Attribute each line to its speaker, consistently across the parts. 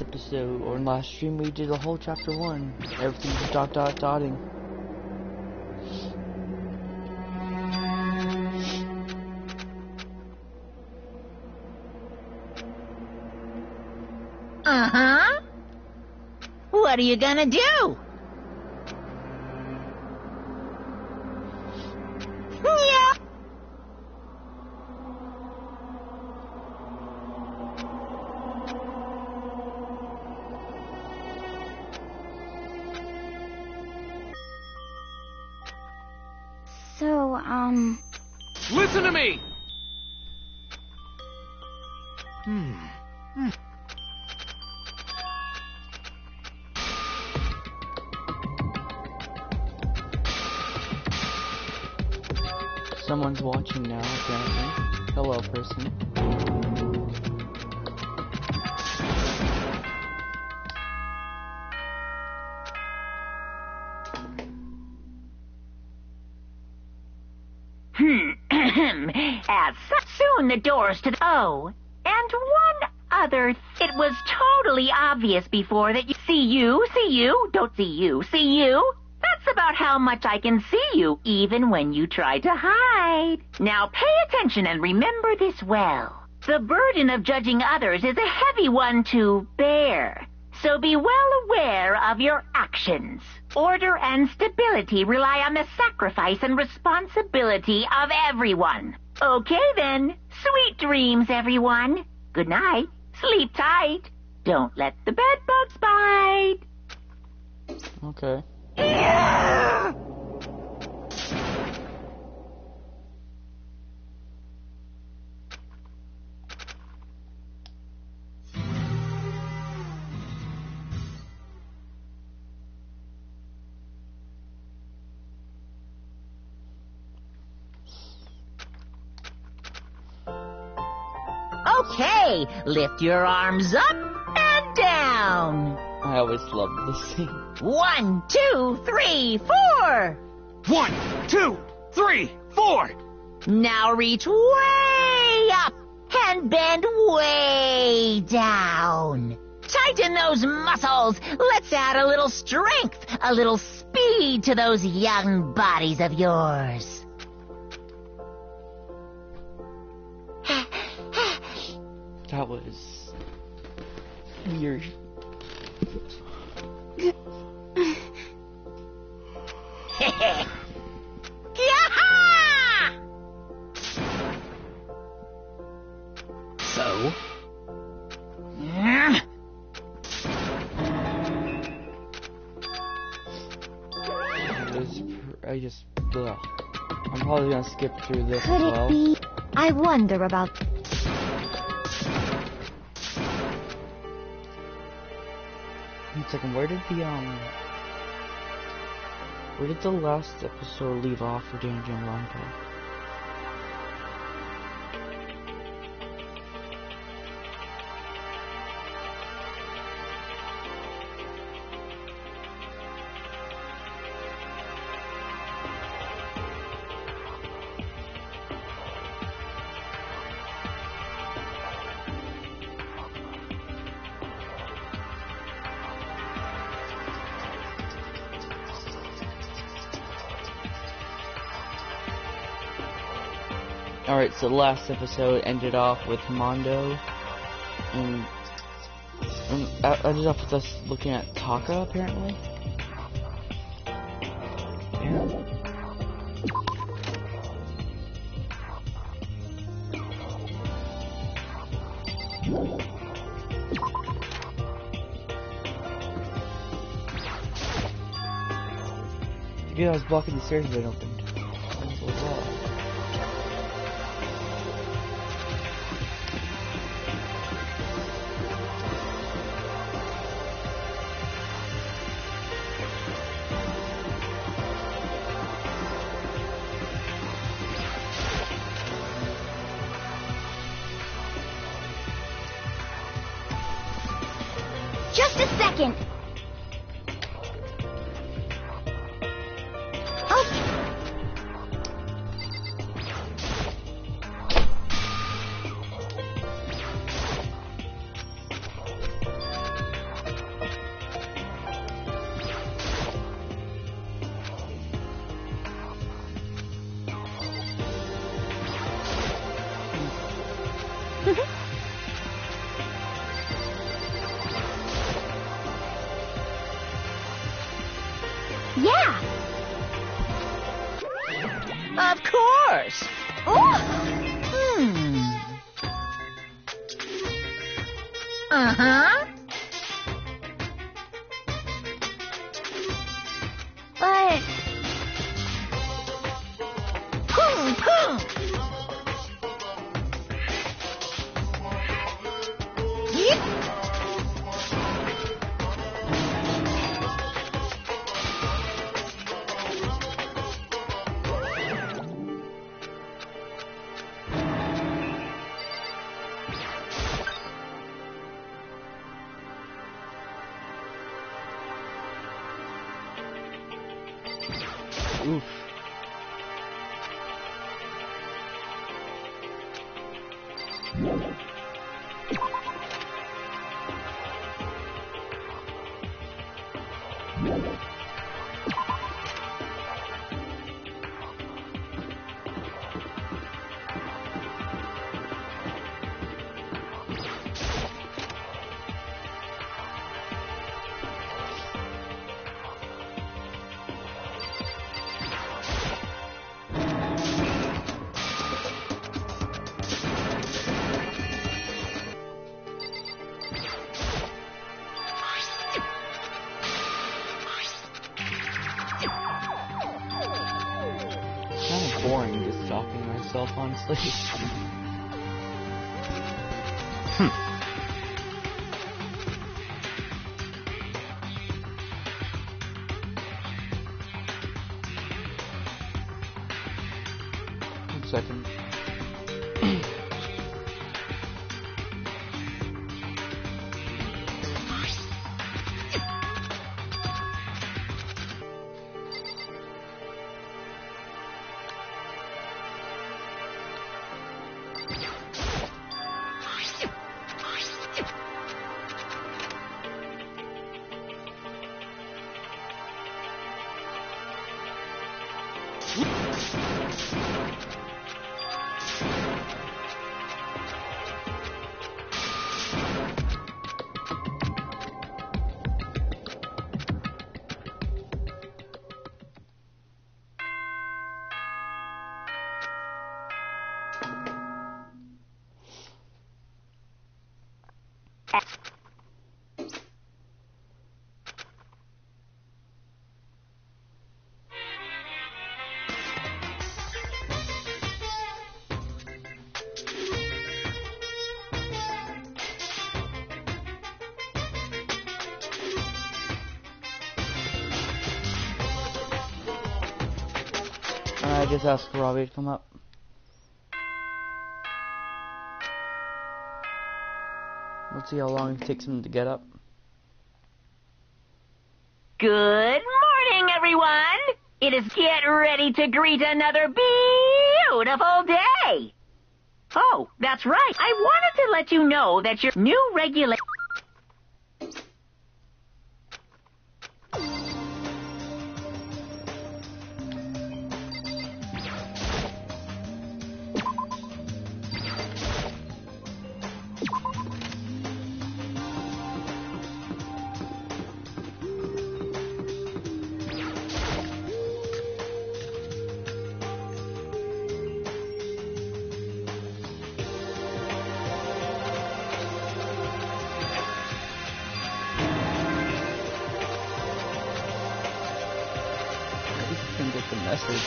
Speaker 1: last episode, or in last stream, we did the whole chapter 1. Everything just dotting.
Speaker 2: Uh-huh. What are you gonna do? Yeah.
Speaker 3: So,
Speaker 4: Listen to me!
Speaker 1: Someone's watching now, apparently. Hello, person.
Speaker 2: As soon the doors to the... Oh, and one other... It was totally obvious before that you... See you, don't see you, see you. That's about how much I can see you, even when you try to hide. Now pay attention and remember this well. The burden of judging others is a heavy one to bear. So be well aware of your actions. Order and stability rely on the sacrifice and responsibility of everyone. Okay then. Sweet dreams, everyone. Good night. Sleep tight. Don't let the bed bugs bite.
Speaker 1: Okay.
Speaker 2: Yeah. Okay, lift your arms up and down.
Speaker 1: I always loved this scene.
Speaker 2: 1, 2, 3, 4.
Speaker 4: 1, 2, 3, 4.
Speaker 2: Now reach way up and bend way down. Tighten those muscles. Let's add a little strength, a little speed to those young bodies of yours.
Speaker 1: That was weird.
Speaker 4: So?
Speaker 1: I'm probably gonna skip through this
Speaker 3: could
Speaker 1: as
Speaker 3: it
Speaker 1: well.
Speaker 3: be? I wonder about...
Speaker 1: Wait a second, where did the last episode leave off for Danganronpa? Alright, so the last episode ended off with Mondo, and ended off with us looking at Taka, apparently. Yeah. Again, I was blocking the stairs that opened. What was that?
Speaker 3: Just a second. Yeah.
Speaker 2: Of course.
Speaker 3: Ooh.
Speaker 2: Uh-huh.
Speaker 3: But...
Speaker 2: Pum, pum.
Speaker 1: Oof. Kind of boring just stalking myself, honestly. One second. I just asked Robbie to come up. Let's see how long it takes him to get up.
Speaker 2: Good morning, everyone. It is get ready to greet another beautiful day. Oh, that's right. I wanted to let you know that your new regulation...
Speaker 1: Get the message.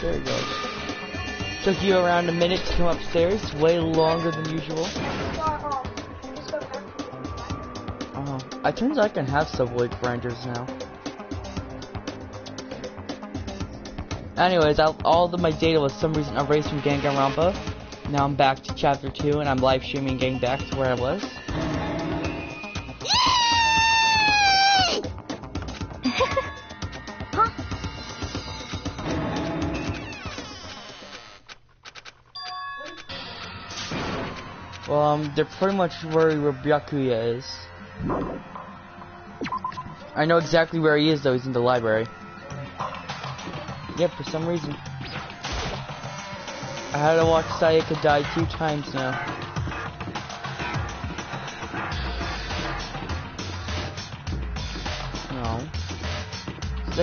Speaker 1: There you go. Took you around a minute to come upstairs, way longer than usual. It turns out I can have subway grinders now. Anyways, all of my data was for some reason erased from Danganronpa. Now I'm back to chapter 2 and I'm live streaming getting back to where I was.
Speaker 3: Huh?
Speaker 1: Well, they're pretty much where Byakuya is. I know exactly where he is though, he's in the library. Yep, for some reason. I had to watch Sayaka die 2 times now.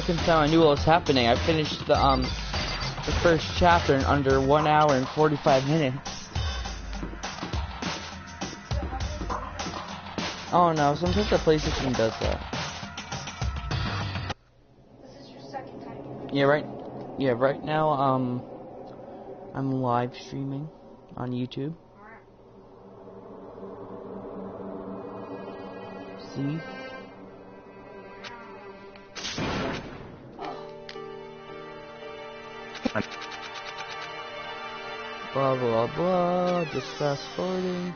Speaker 1: second time I knew what was happening. I finished the first chapter in under 1 hour and 45 minutes. Oh no, sometimes the PlayStation does that.
Speaker 5: This is your second time.
Speaker 1: Yeah, right now, I'm live streaming on YouTube. See? Blah blah blah, just fast forwarding.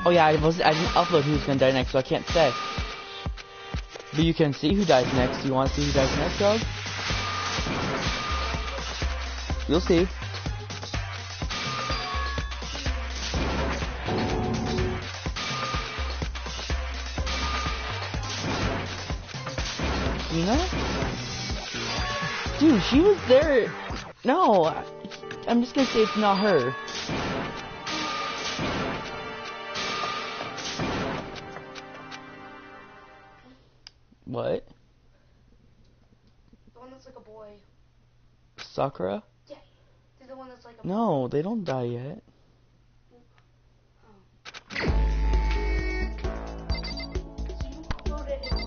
Speaker 1: Oh yeah, I didn't upload who's gonna die next, so I can't say. But you can see who dies next. You wanna see who dies next, dog? You'll see. You know? Dude, she was there. No, I'm just gonna say it's not her. What?
Speaker 5: The one that's like a boy.
Speaker 1: Sakura?
Speaker 5: Yeah. The one that's like a
Speaker 1: No, they don't die yet.
Speaker 5: So you uploaded in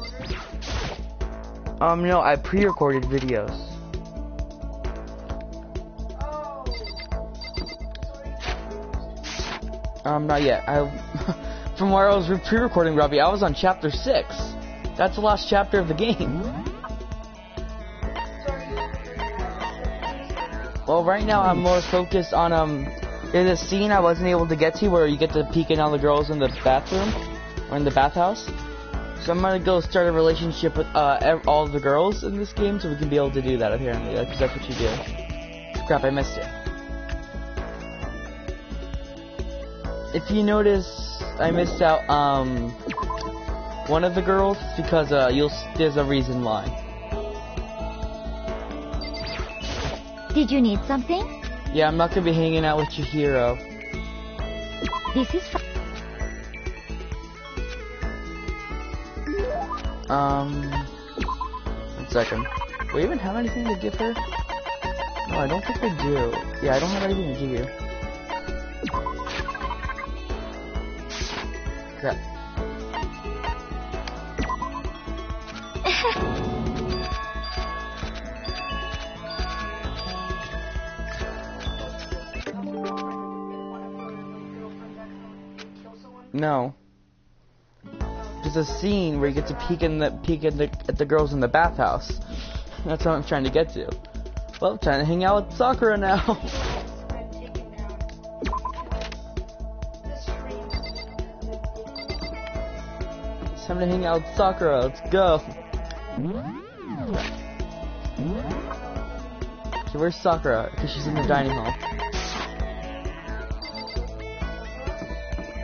Speaker 5: order?
Speaker 1: No, I pre-recorded videos.
Speaker 5: Oh.
Speaker 1: Not yet. From where I was pre-recording, Robbie, I was on chapter 6. That's the last chapter of the game. Well, right now I'm more focused on, there's a scene I wasn't able to get to where you get to peek in all the girls in the bathroom, or in the bathhouse. So I'm gonna go start a relationship with, all of the girls in this game so we can be able to do that apparently, because that's what you do. Crap, I missed it. If you notice, I missed out, one of the girls, because, there's a reason why.
Speaker 3: Did you need something?
Speaker 1: Yeah, I'm not gonna be hanging out with your hero.
Speaker 3: This is
Speaker 1: One second. Do I even have anything to give her? No, I don't think I do. Yeah, I don't have anything to give you. Crap. No. There's a scene where you get to peek at the girls in the bathhouse. That's what I'm trying to get to. Well, I'm trying to hang out with Sakura now. It's time to hang out with Sakura. Let's go. Okay, where's Sakura? Because she's in the dining hall.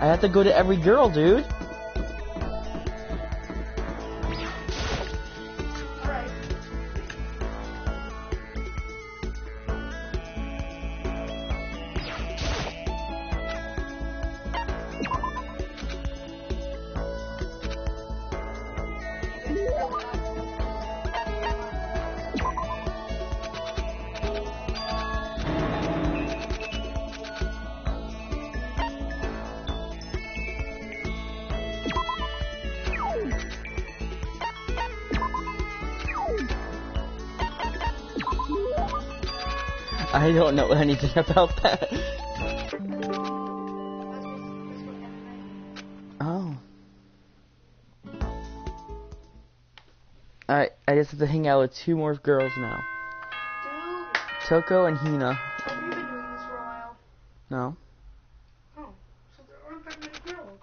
Speaker 1: I have to go to every girl, dude. I don't know anything about that. Oh. Alright, I just have to hang out with 2 more girls now.
Speaker 5: Dude.
Speaker 1: Toko and Hina.
Speaker 5: Have you been doing this for a while?
Speaker 1: No.
Speaker 5: Oh, so there aren't that many girls.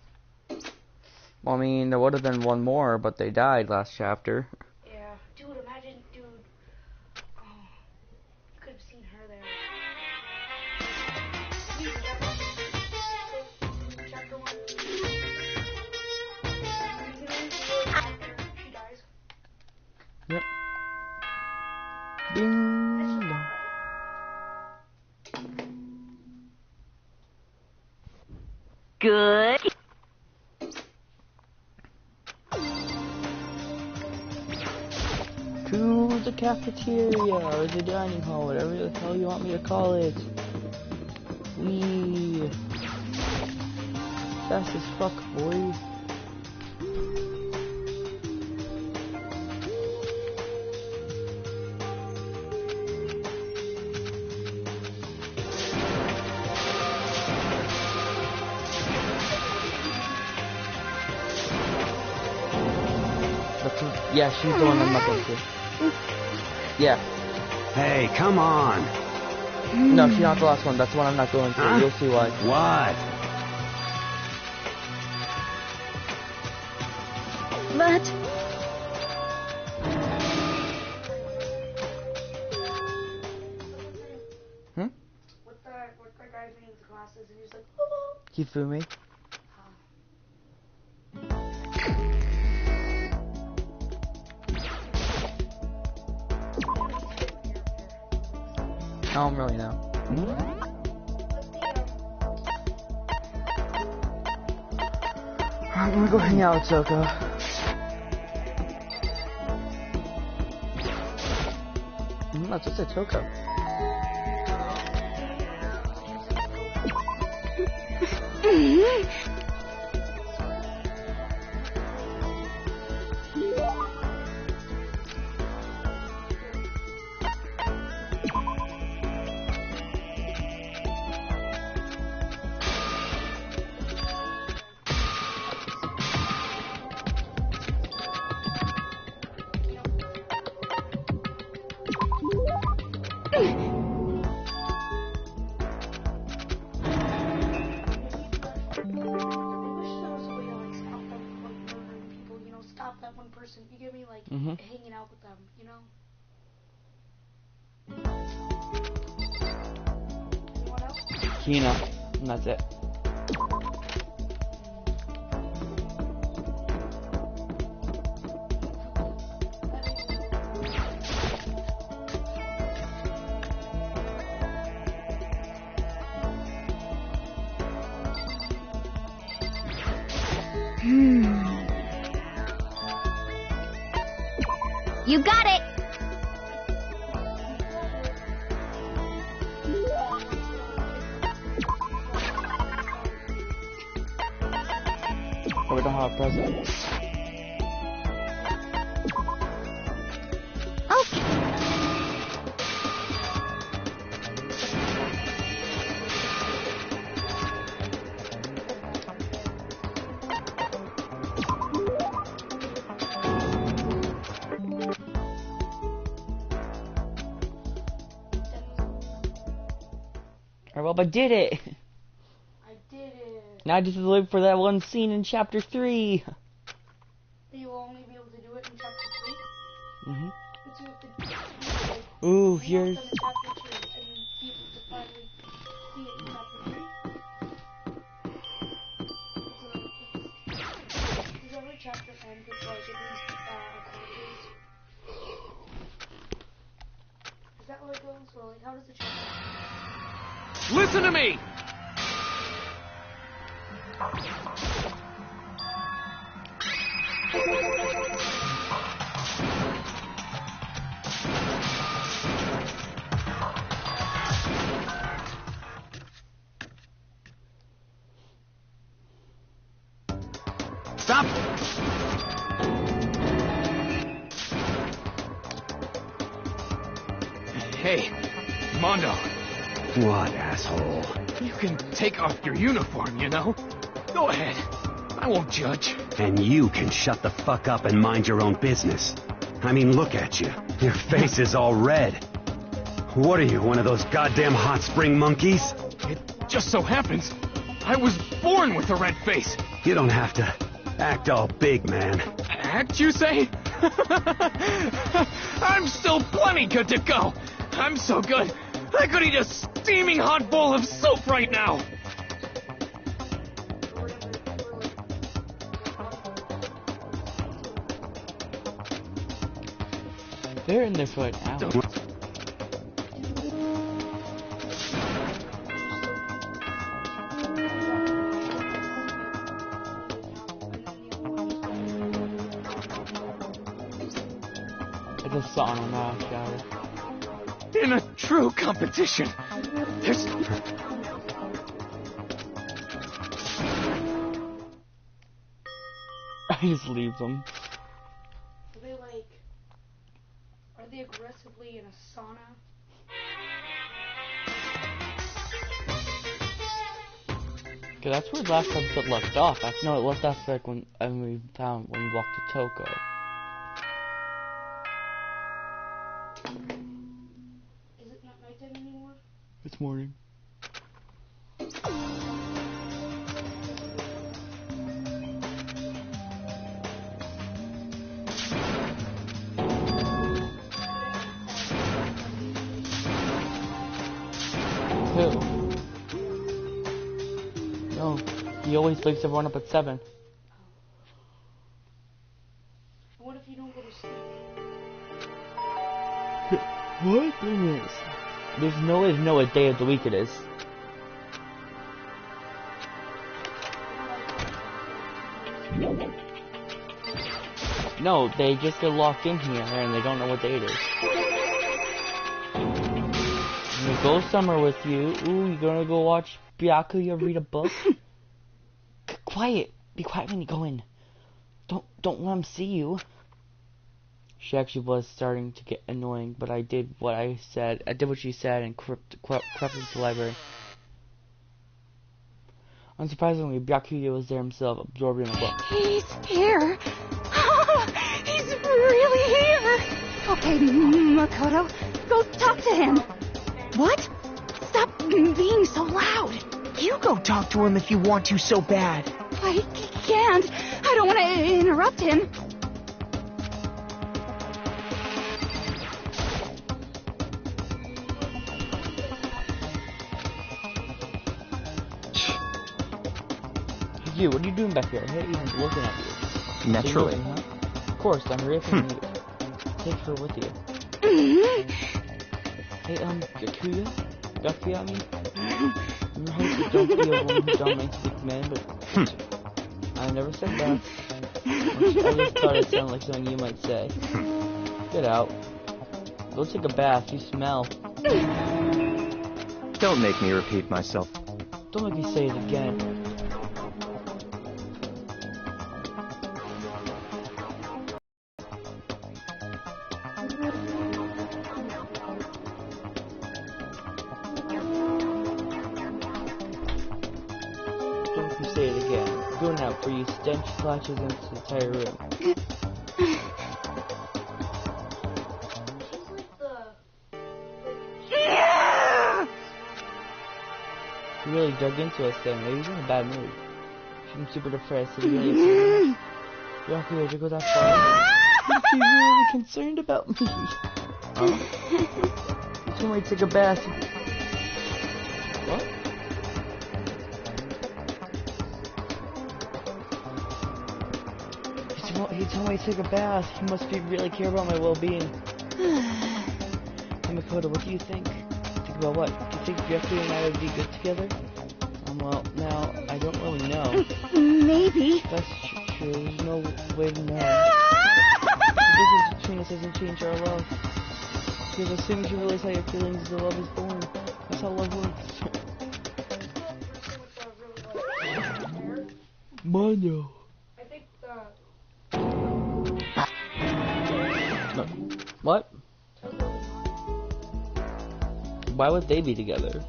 Speaker 1: Well, I mean, there would have been 1 more, but they died last chapter.
Speaker 5: Yeah. Dude, imagine, dude. Oh. You could have seen her there. Chapter 1. She dies.
Speaker 1: Yep. Ding. To the cafeteria or the dining hall, whatever the hell you want me to call it. Wee. Fast as fuck, boy. Yeah, she's the one I'm not going to. Yeah.
Speaker 6: Hey, come on.
Speaker 1: No, she's not the last one. That's the one I'm not going to.
Speaker 6: Huh?
Speaker 1: You'll see why.
Speaker 6: What?
Speaker 3: But
Speaker 5: What the guy's name with the glasses, and he was like, "Oh."
Speaker 1: Kifumi. I don't really know. I'm gonna go hang out with Soko. That's just a Toko.
Speaker 5: You get me, like, hanging out with them, you know? Anyone else?
Speaker 1: Kina. And that's it.
Speaker 3: you got it.
Speaker 1: But we don't have a present.
Speaker 3: Okay.
Speaker 1: Well, I did it.
Speaker 5: I did it.
Speaker 1: Now I just live for that one scene in chapter 3.
Speaker 5: You will only be able to do it in chapter 3?
Speaker 1: Mhm.
Speaker 5: But you have to,
Speaker 1: Ooh,
Speaker 5: you
Speaker 1: here's.
Speaker 5: have them in chapter 2 and be able to finally see it in chapter 3. Does every chapter end with, like, at least, a card race? Is that how it goes? Or, like, how does the chapter end?
Speaker 4: Listen to me!
Speaker 6: Stop!
Speaker 4: Hey, Mondo,
Speaker 6: What, asshole?
Speaker 4: you can take off your uniform, you know? Go ahead. I won't judge.
Speaker 6: And you can shut the fuck up and mind your own business. I mean, look at you. Your face is all red. What are you, one of those goddamn hot spring monkeys?
Speaker 4: It just so happens I was born with a red face.
Speaker 6: You don't have to act all big, man.
Speaker 4: Act, you say? I'm still plenty good to go. I'm so good, I could eat a steaming hot bowl of soup right now.
Speaker 1: They're in there for an hour. It's a sauna, not a shower.
Speaker 4: In a true competition, there's...
Speaker 1: I just leave them.
Speaker 5: Are they like... Are they aggressively in a sauna?
Speaker 1: Okay, that's where the last episode left off. No, it left off like when we walked to Toko.
Speaker 5: Is it not nighttime anymore?
Speaker 1: It's morning. Who? No, he always wakes everyone up at 7.
Speaker 5: What if you don't go to sleep?
Speaker 1: What? Goodness. There's no way to know what day of the week it is. No, they just get locked in here and they don't know what day it is. I'm gonna go somewhere with you. Ooh, you gonna go watch Byakuya read a book? Quiet. Be quiet when you go in. Don't let him see you. She actually was starting to get annoying, but I did what I said. I did what she said and crept into the library. Unsurprisingly, Byakuya was there himself, absorbing a book.
Speaker 3: He's here. He's really here. Okay, Makoto, go talk to him. What? Stop being so loud.
Speaker 7: You go talk to him if you want to so bad.
Speaker 3: I can't. I don't want to interrupt him.
Speaker 1: You, what are you doing back here? I hate even looking at you.
Speaker 7: Naturally.
Speaker 1: So looking, huh? Of course, I'm ripping you. Take her with you. Hey, Byakuya? Byakuya, I mean? Your host don't be a woman who dominates with men, but... I never said that. I just thought it sounded like something you might say. Get out. Go take a bath, you smell.
Speaker 7: Don't make me repeat myself.
Speaker 1: Don't make me say it again. Say it again. Go now, for you stench splashes into the entire room. He really dug into us then. Maybe he's in a bad mood. I'm super depressed. He really is. Byakuya, did you go that far? You're really concerned about me. Huh? Can't wait to take a bath. What? He told me to take a bath. He must really care about my well-being. Hey Makoto, what do you think? Think about what? Do you think Byakuya and I would be good together? Well, now, I don't really know.
Speaker 3: Maybe.
Speaker 1: That's true. There's no way to know. The distance between us doesn't change our love. Because as soon as you realize how your feelings, the love is born. That's how love works. Mono.
Speaker 5: I think the...
Speaker 1: No. What? Why would they be together?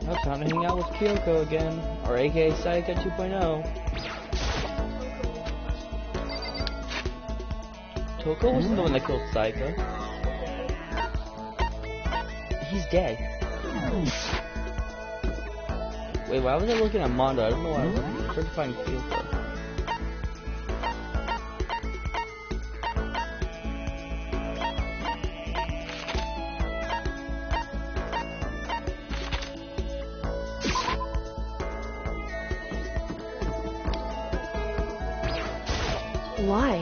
Speaker 1: Now time to hang out with Kyoko again, or aka Saika 2.0. Toko wasn't the one that killed Saika. He's dead. Wait, why was I looking at Mondo? I don't know why I was trying to find Kyoko.
Speaker 3: Why?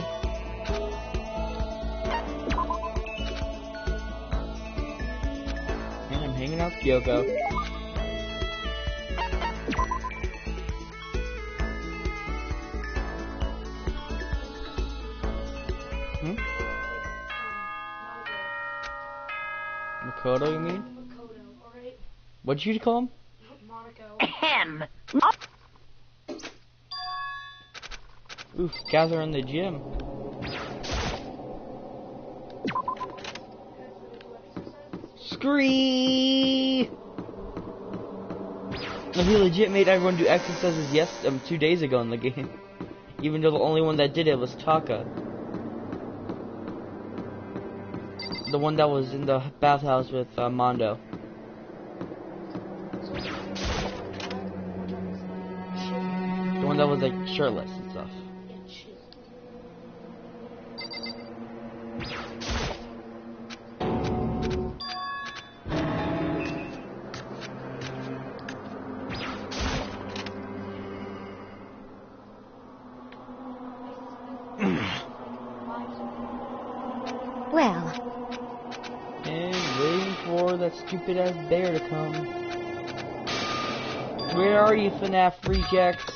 Speaker 1: And I'm hanging out with Kyoko. Makoto, you mean?
Speaker 5: Makoto, alright?
Speaker 1: What'd you call him?
Speaker 5: Monaco.
Speaker 2: Ahem.
Speaker 1: Oof, gather in the gym. Scree! He legit made everyone do exercises 2 days ago in the game. Even though the only one that did it was Taka. The one that was in the bathhouse with Mondo. The one that was like shirtless and stuff.
Speaker 3: Well.
Speaker 1: And waiting for that stupid ass bear to come. Where are you, FNAF rejects?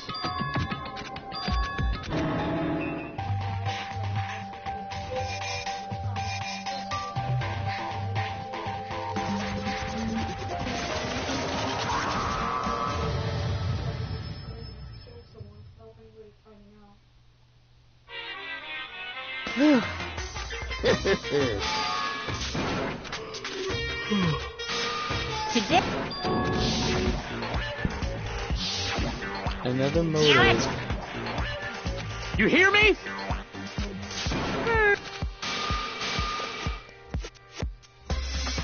Speaker 2: Today.
Speaker 1: Another motor.
Speaker 4: You hear me?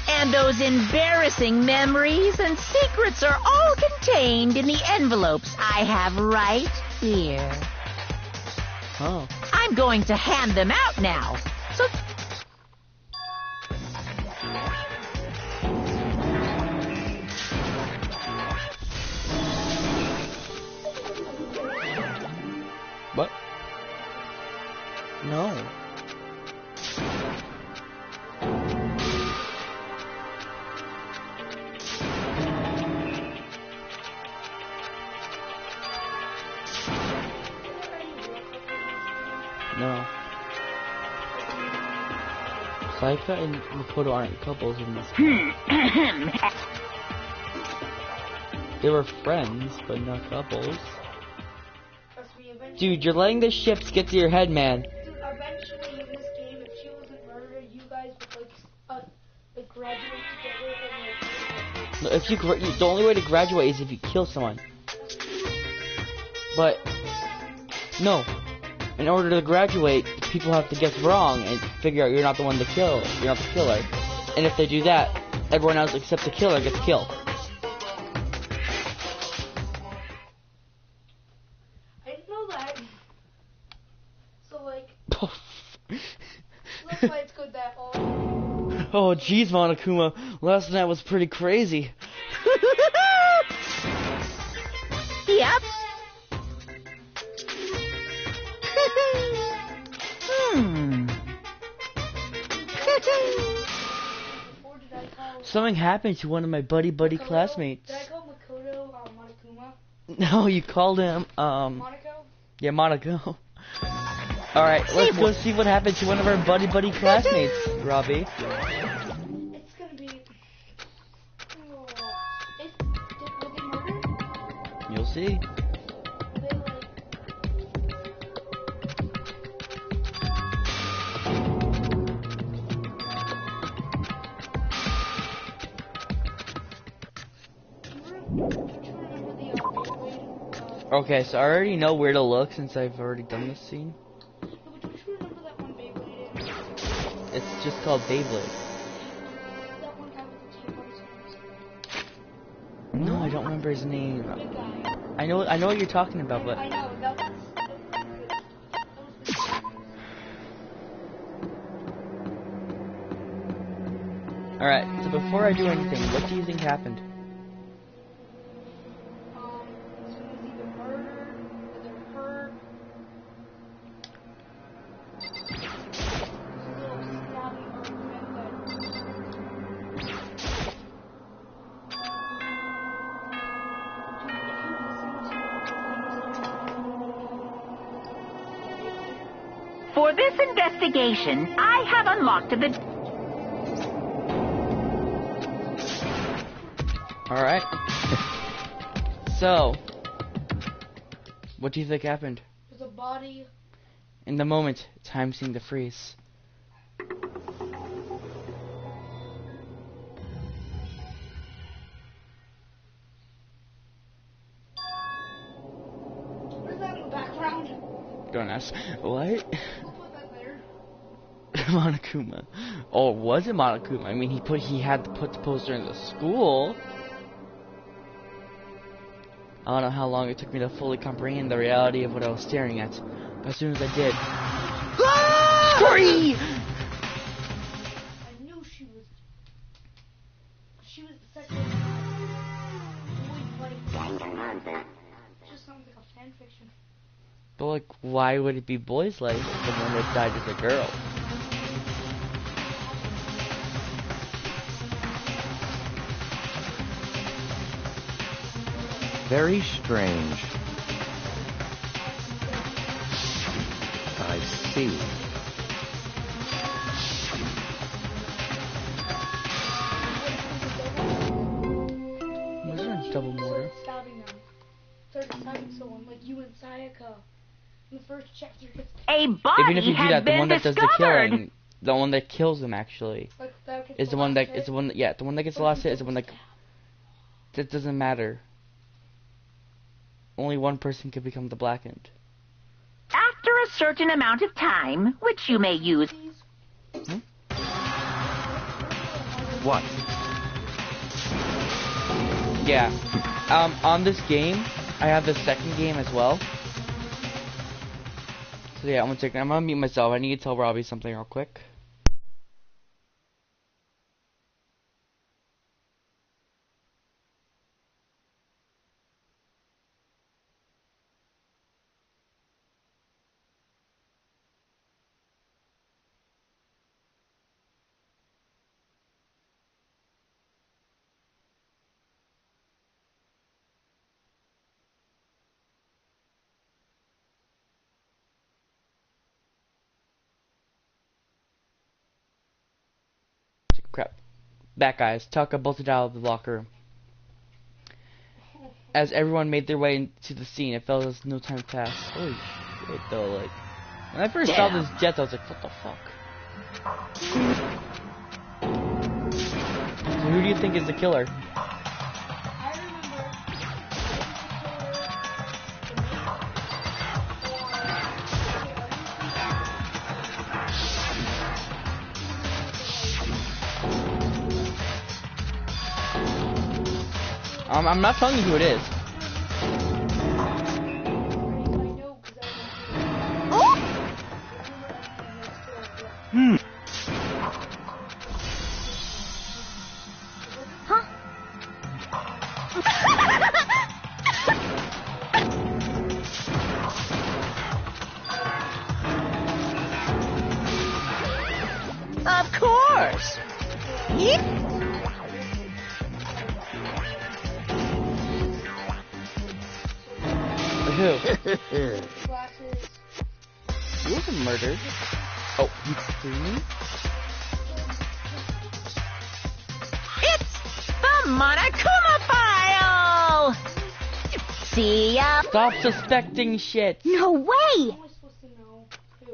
Speaker 2: And those embarrassing memories and secrets are all contained in the envelopes I have right here.
Speaker 1: Oh.
Speaker 2: I'm going to hand them out now. So
Speaker 1: What? No. No. Saika and Makoto aren't couples in this game. They were friends, but not couples.
Speaker 5: Trust me, eventually.
Speaker 1: Dude, you're letting the ships get to your head, man.
Speaker 5: Dude, eventually in this game, if she wasn't murdered, you guys would like graduate together and
Speaker 1: No, if you the only way to graduate is if you kill someone. But no, in order to graduate, people have to guess wrong and figure out you're not the one to kill. You're not the killer. And if they do that, everyone else except the killer gets killed.
Speaker 5: I didn't know that. So like, that's why it's good that all.
Speaker 1: Oh jeez, Monokuma, last night was pretty crazy.
Speaker 2: yep.
Speaker 5: Or did I call?
Speaker 1: Something happened to one of my buddy classmates.
Speaker 5: Did I call Makoto Monokuma?
Speaker 1: No, you called him
Speaker 5: Monaco?
Speaker 1: yeah, Monaco. Alright, let's go see what happened to one of our buddy classmates, Robbie.
Speaker 5: It's gonna be. Oh, were they murdered?
Speaker 1: You'll see.
Speaker 5: Were they like?
Speaker 1: Okay, so I already know where to look since I've already done this scene.
Speaker 5: But don't you remember that one Beyblade?
Speaker 1: It's just called Beyblade.
Speaker 5: That one guy with the tape on his hands.
Speaker 1: No, I don't remember his name.
Speaker 5: Big guy.
Speaker 1: I know what you're talking about, but
Speaker 5: I know, that was
Speaker 1: alright, so before I do anything, what do you think happened?
Speaker 5: this one was either murder, either hurt. This is a little snobby argument that.
Speaker 2: For this investigation, I have unlocked the
Speaker 1: Alright. So, what do you think happened?
Speaker 5: There's a body.
Speaker 1: In the moment, time seemed to freeze.
Speaker 5: What is that in the background?
Speaker 1: Don't ask. What?
Speaker 5: Who put that there?
Speaker 1: Monokuma. Oh, was it Monokuma? I mean, he had to put the poster in the school. I don't know how long it took me to fully comprehend the reality of what I was staring at, but as soon as I did, Free!
Speaker 5: I knew she was the second boy fight. Just sounds like a fan fiction.
Speaker 1: But like, why would it be boy's life if the one that died is a girl?
Speaker 7: Very strange. I see.
Speaker 1: Was there a double mortar?
Speaker 5: Stabbing them. Started stabbing someone like you and Sayaka. In the first chapter, gets
Speaker 2: A body
Speaker 1: Even if you do
Speaker 2: has
Speaker 1: that, the
Speaker 2: been
Speaker 1: one that does the
Speaker 2: discovered.
Speaker 1: killing, the one that kills him actually,
Speaker 5: like that gets
Speaker 1: is the one that is the one that, yeah, the one that gets the last hit is the one that. That doesn't matter. Only one person can become the blackened.
Speaker 2: After a certain amount of time, which you may use.
Speaker 7: What?
Speaker 1: Yeah. On this game, I have the second game as well. So yeah, I'm gonna mute myself. I need to tell Robbie something real quick. Crap. Back guys, Taka bolted out of the locker room. As everyone made their way into the scene, it felt as no time passed. Holy shit though, like when I first saw this jet I was like, what the fuck? So who do you think is the killer?
Speaker 5: I remember.
Speaker 1: I'm not telling you who it is.
Speaker 2: Of course.
Speaker 1: Who?
Speaker 5: Glasses.
Speaker 1: He wasn't murdered. Oh, he's screaming?
Speaker 2: It's the Monokuma file! See ya!
Speaker 1: Stop suspecting shit.
Speaker 2: No way!
Speaker 5: How am I supposed to know who?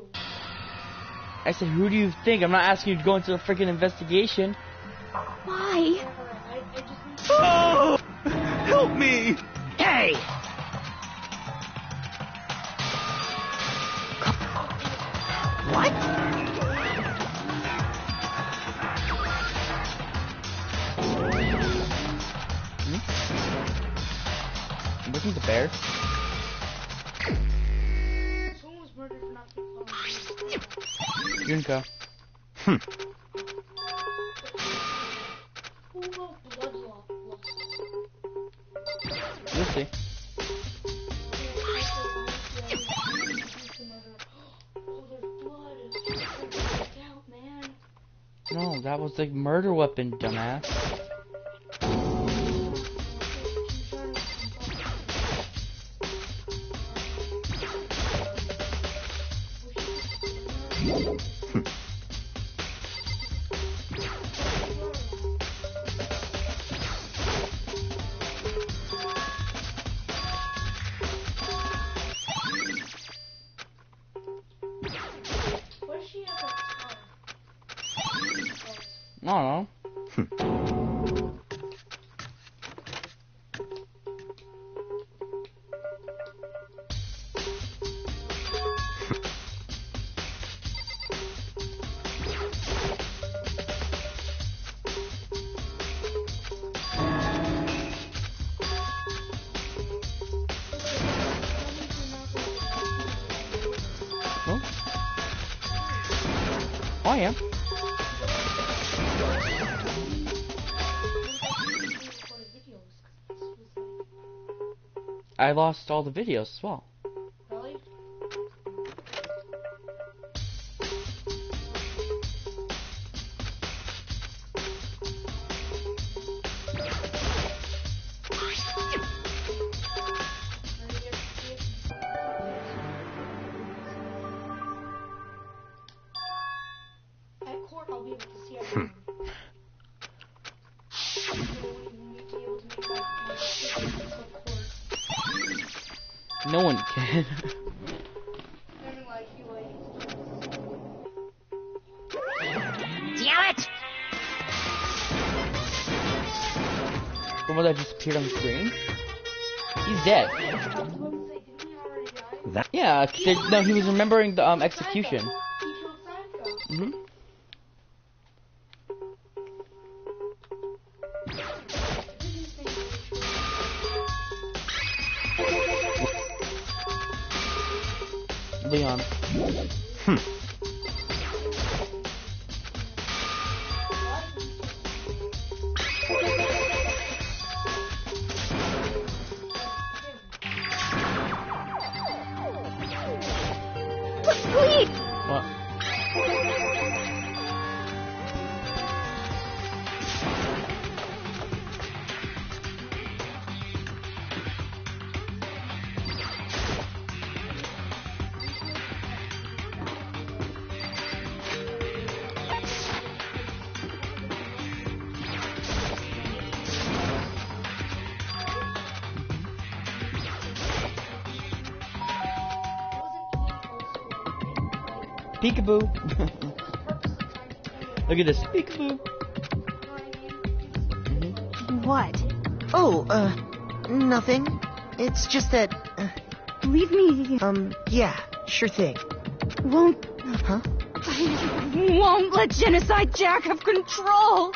Speaker 1: I said, who do you think? I'm not asking you to go into a freaking investigation.
Speaker 2: Why?
Speaker 5: I just need to
Speaker 6: Oh! Help me!
Speaker 2: Hey! What?
Speaker 1: Wasn't the bear?
Speaker 5: Someone was murdered for not being followed.
Speaker 1: Junko.
Speaker 5: Who wrote blood law?
Speaker 1: You'll see.
Speaker 5: Oh, there's blood. Out, man.
Speaker 1: No, that was the murder weapon, dumbass. don't know. Oh, I am. I lost all the videos as well.
Speaker 5: Really? At court, I'll be able to see everyone. So we need to be able to make my statements of court.
Speaker 1: No one can.
Speaker 5: I mean, like, you like.
Speaker 2: Damn it!
Speaker 1: The one that just appeared on the screen? He's dead.
Speaker 5: I was about to say, didn't he already die?
Speaker 1: Yeah, no, he was remembering the execution.
Speaker 5: He killed Seinfeld.
Speaker 1: Mm-hmm. Leon.
Speaker 3: Please!
Speaker 1: What? Peekaboo. Look at this. Peekaboo.
Speaker 3: What?
Speaker 8: Oh, nothing. It's just that,
Speaker 3: Leave me.
Speaker 8: yeah, sure thing.
Speaker 3: Won't.
Speaker 8: Huh?
Speaker 3: I won't let Genocide Jack have control.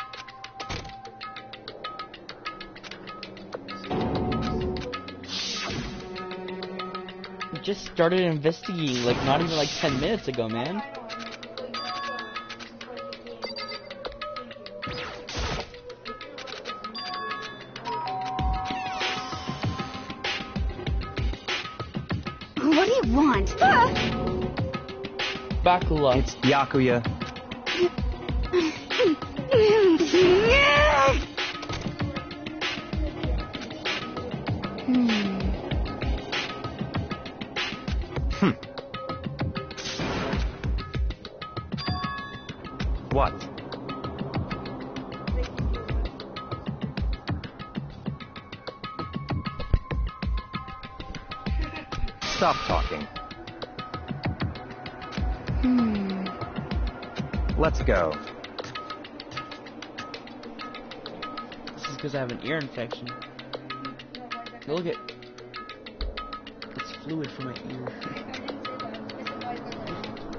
Speaker 1: We just started investigating, like, not even like 10 minutes ago, man.
Speaker 3: What do you want? Ah!
Speaker 1: Bakula.
Speaker 7: It's Yakuya. What? Stop talking. Let's go.
Speaker 1: This is because I have an ear infection. Look at. It's fluid from my ear.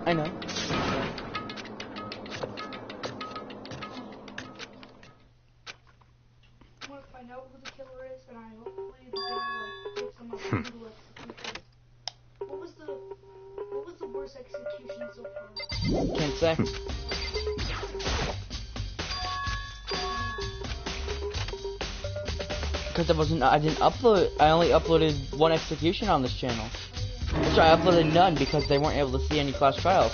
Speaker 1: I know.
Speaker 5: I want to find out who the killer is, and I hopefully the guy like gives him a brutal execution. What was the worst execution so far?
Speaker 1: Can't say. Because I didn't upload. I only uploaded one execution on this channel. So I uploaded none because they weren't able to see any Clash Trials.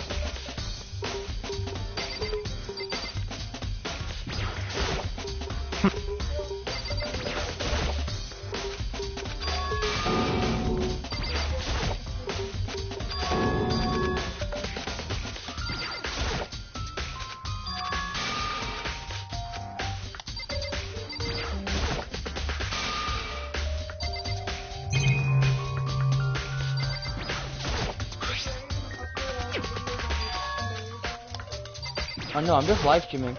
Speaker 1: Oh no, I'm just live streaming.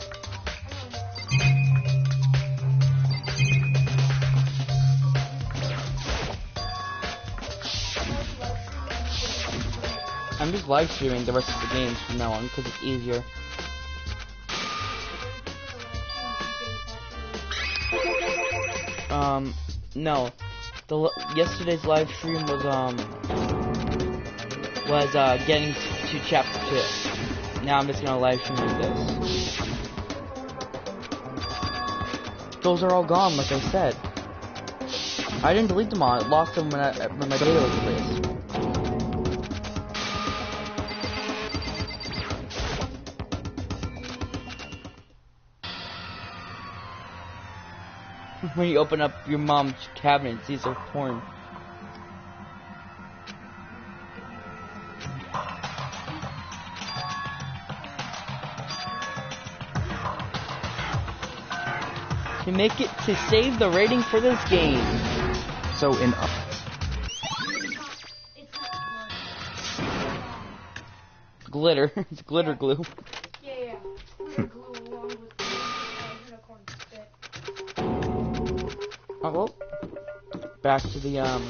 Speaker 1: I'm just live streaming the rest of the games from now on because it's easier. No. Yesterday's live stream was getting to chapter 2. Now I'm just gonna live stream this. Those are all gone, like I said. I didn't delete them all. I lost them when my data was erased. When you open up your mom's cabinet, it sees her porn. To make it to save the rating for this game.
Speaker 7: So in
Speaker 1: Glitter. It's glitter glue.
Speaker 5: Yeah. Glitter glue along with unicorn spit.
Speaker 1: Oh well. Back to the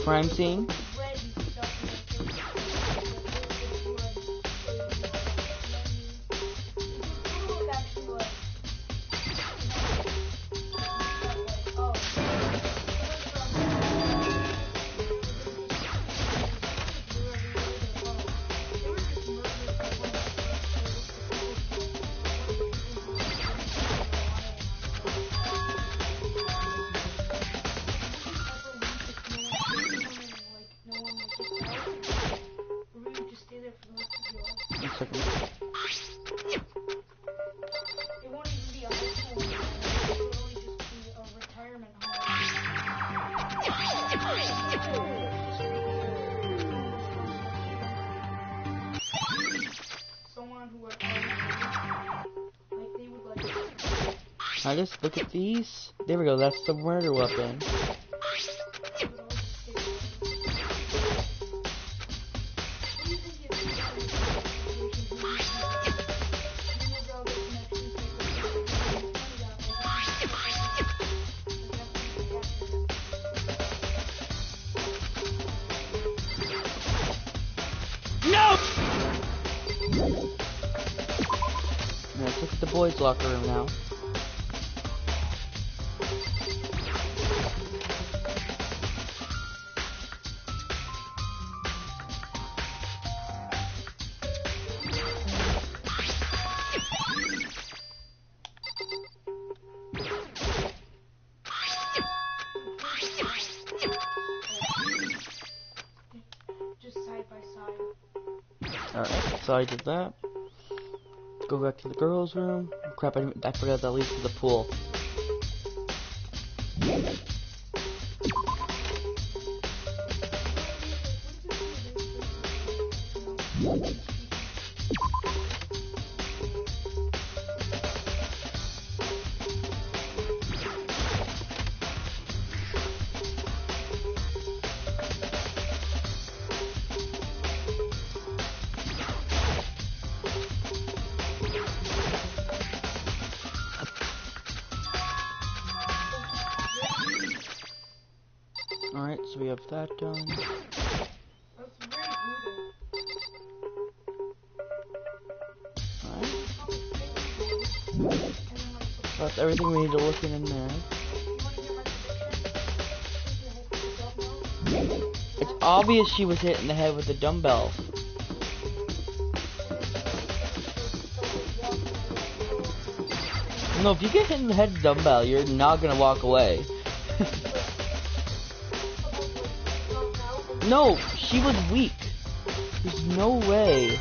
Speaker 1: crime scene.
Speaker 5: Red and stuff.
Speaker 1: I just look at these. There we go. That's the murder weapon.
Speaker 4: No!
Speaker 1: Let's look at the boys' locker room now. Alright, so I did that. Go back to the girls' room. Crap, I forgot that leads to the pool. Alright, so we have that done. Alright. So that's everything we need to look in there. It's obvious she was hit in the head with a dumbbell. No, if you get hit in the head with a dumbbell, you're not gonna walk away. No, she was weak. There's no way.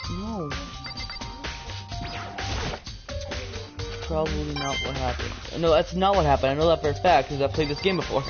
Speaker 1: No. Probably not what happened. No, that's not what happened. I know that for a fact because I've played this game before.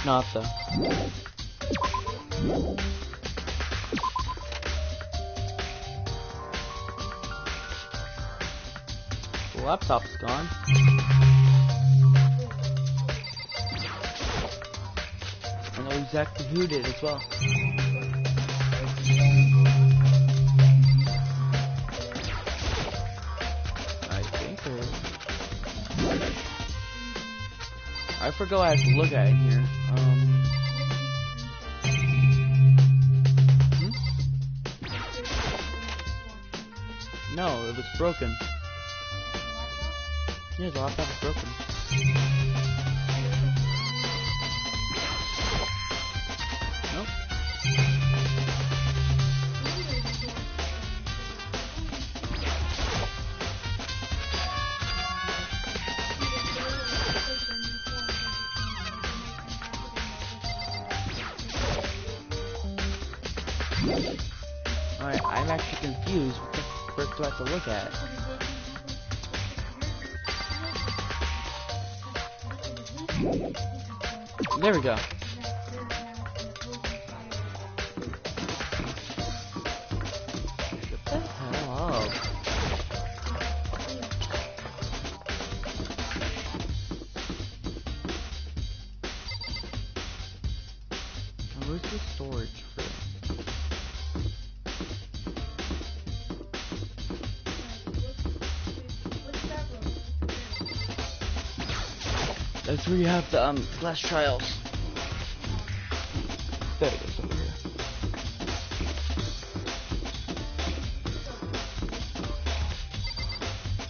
Speaker 1: not though. The laptop's gone. I know exactly who did as well. I think I forgot I have to look at it here. No, it was broken. Yeah, the laptop was broken. Nope. Alright, I'm actually confused. What do I have to look at? There we go. Shut the hell up. Where's the storage for it? That's where you have the class trials. There it is over here.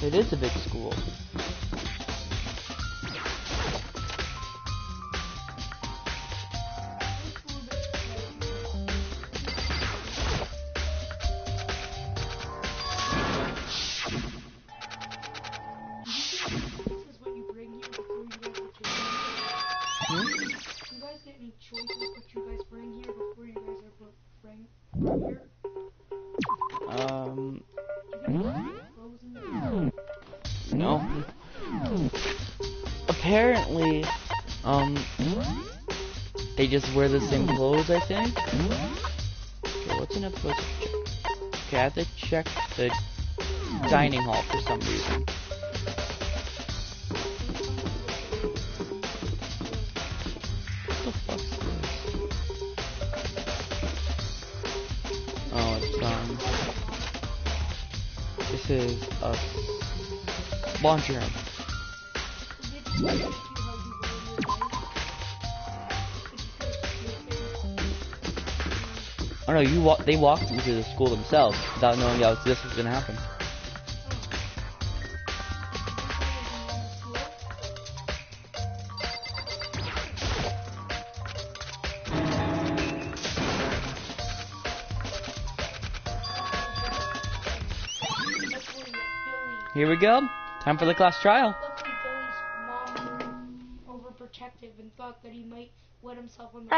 Speaker 1: It is a big school. No. Apparently, they just wear the same clothes, I think. Okay, what's enough clothes to check? Okay, I have to check the dining hall for some reason. What the fuck's this? Oh, it's this is a laundry room. Oh no, they walked into the school themselves without knowing that this was gonna happen. Here we go. Time for the class trial.
Speaker 5: Luckily, Billy's mom was overprotective and thought that he might let himself on the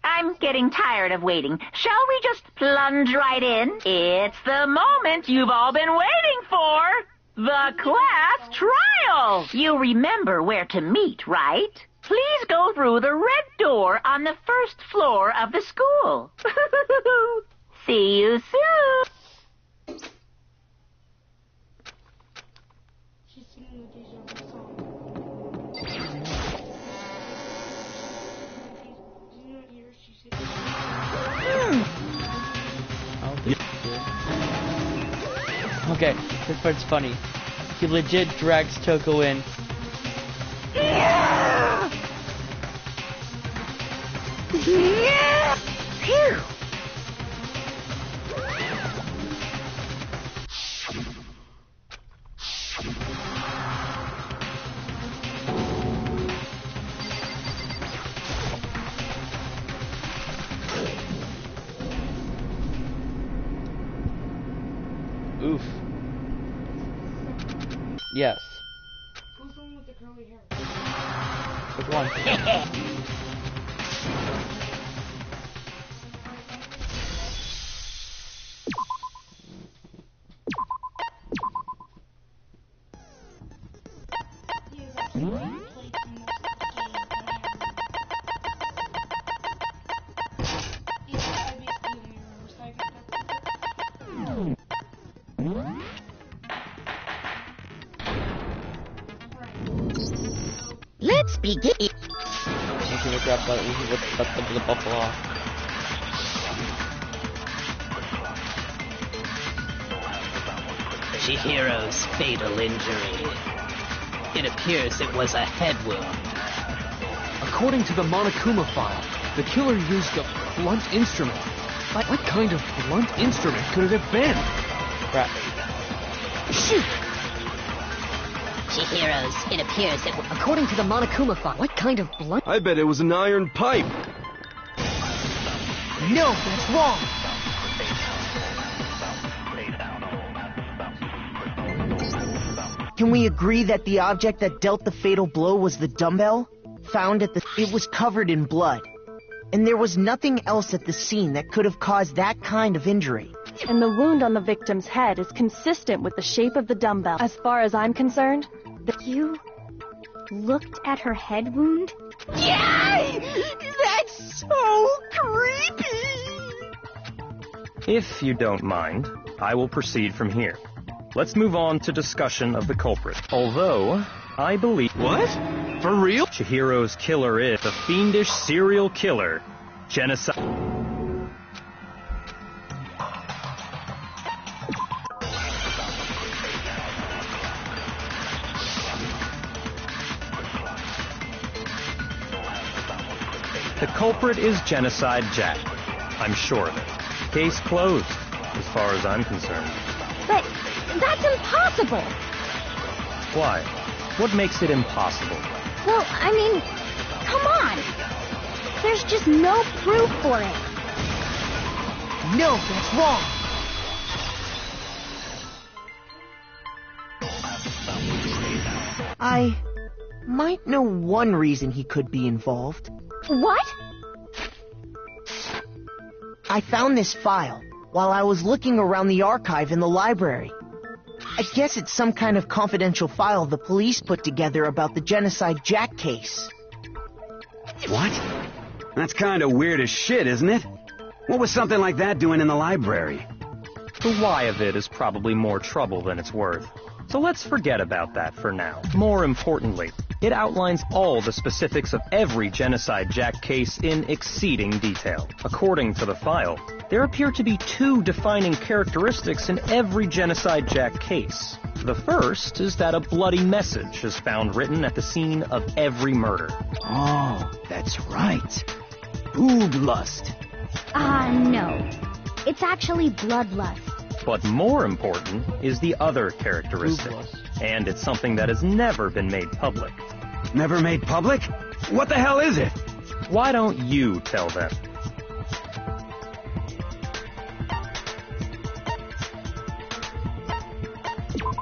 Speaker 2: I'm getting tired of waiting. Shall we just plunge right in? It's the moment you've all been waiting for. The class trial. You remember where to meet, right? Please go through the red door on the first floor of the school. See you soon.
Speaker 5: She's singing the Deja Vu song. Do you not hear she singing?
Speaker 1: Okay, this part's funny. He legit drags Toko in.
Speaker 2: Yeah! Yeah! Phew!
Speaker 1: Oof. Yes.
Speaker 5: Who's the one with the curly hair?
Speaker 1: Which one?
Speaker 5: He is actually played for most of the game, but
Speaker 3: Let's begin.
Speaker 1: I'm gonna grab the buffalo.
Speaker 9: Chihiro's fatal injury. It appears it was a head wound.
Speaker 4: According to the Monokuma file, the killer used a blunt instrument. What kind of blunt instrument could it have been?
Speaker 1: Crap.
Speaker 4: Shoot!
Speaker 3: Chihiro's, it appears it... According to the Monokuma file, what kind of blunt...
Speaker 10: I bet it was an iron pipe.
Speaker 8: No, that's wrong. Can we agree that the object that dealt the fatal blow was the dumbbell? Found at the... It was covered in blood. And there was nothing else at the scene that could have caused that kind of injury.
Speaker 11: And the wound on the victim's head is consistent with the shape of the dumbbell. As far as I'm concerned,
Speaker 3: You looked at her head wound?
Speaker 8: Yay! That's so creepy!
Speaker 7: If you don't mind, I will proceed from here. Let's move on to discussion of the culprit. Although, I believe...
Speaker 10: What? For real?
Speaker 7: Chihiro's killer is the fiendish serial killer, Genocide... The culprit is Genocide Jack. I'm sure of it. Case closed, as far as I'm concerned.
Speaker 3: But that's impossible!
Speaker 7: Why? What makes it impossible?
Speaker 3: Well, I mean, come on! There's just no proof for it.
Speaker 8: No, that's wrong. I might know one reason he could be involved.
Speaker 3: What?
Speaker 8: I found this file while I was looking around the archive in the library. I guess it's some kind of confidential file the police put together about the Genocide Jack case.
Speaker 6: What? That's kind of weird as shit, isn't it? What was something like that doing in the library?
Speaker 7: The why of it is probably more trouble than it's worth. So let's forget about that for now. More importantly, it outlines all the specifics of every Genocide Jack case in exceeding detail. According to the file, there appear to be two defining characteristics in every Genocide Jack case. The first is that a bloody message is found written at the scene of every murder.
Speaker 6: Oh, that's right. Boob lust.
Speaker 3: No. It's actually bloodlust.
Speaker 7: But more important is the other characteristic, and it's something that has never been made public.
Speaker 6: Never made public? What the hell is it?
Speaker 7: Why don't you tell them?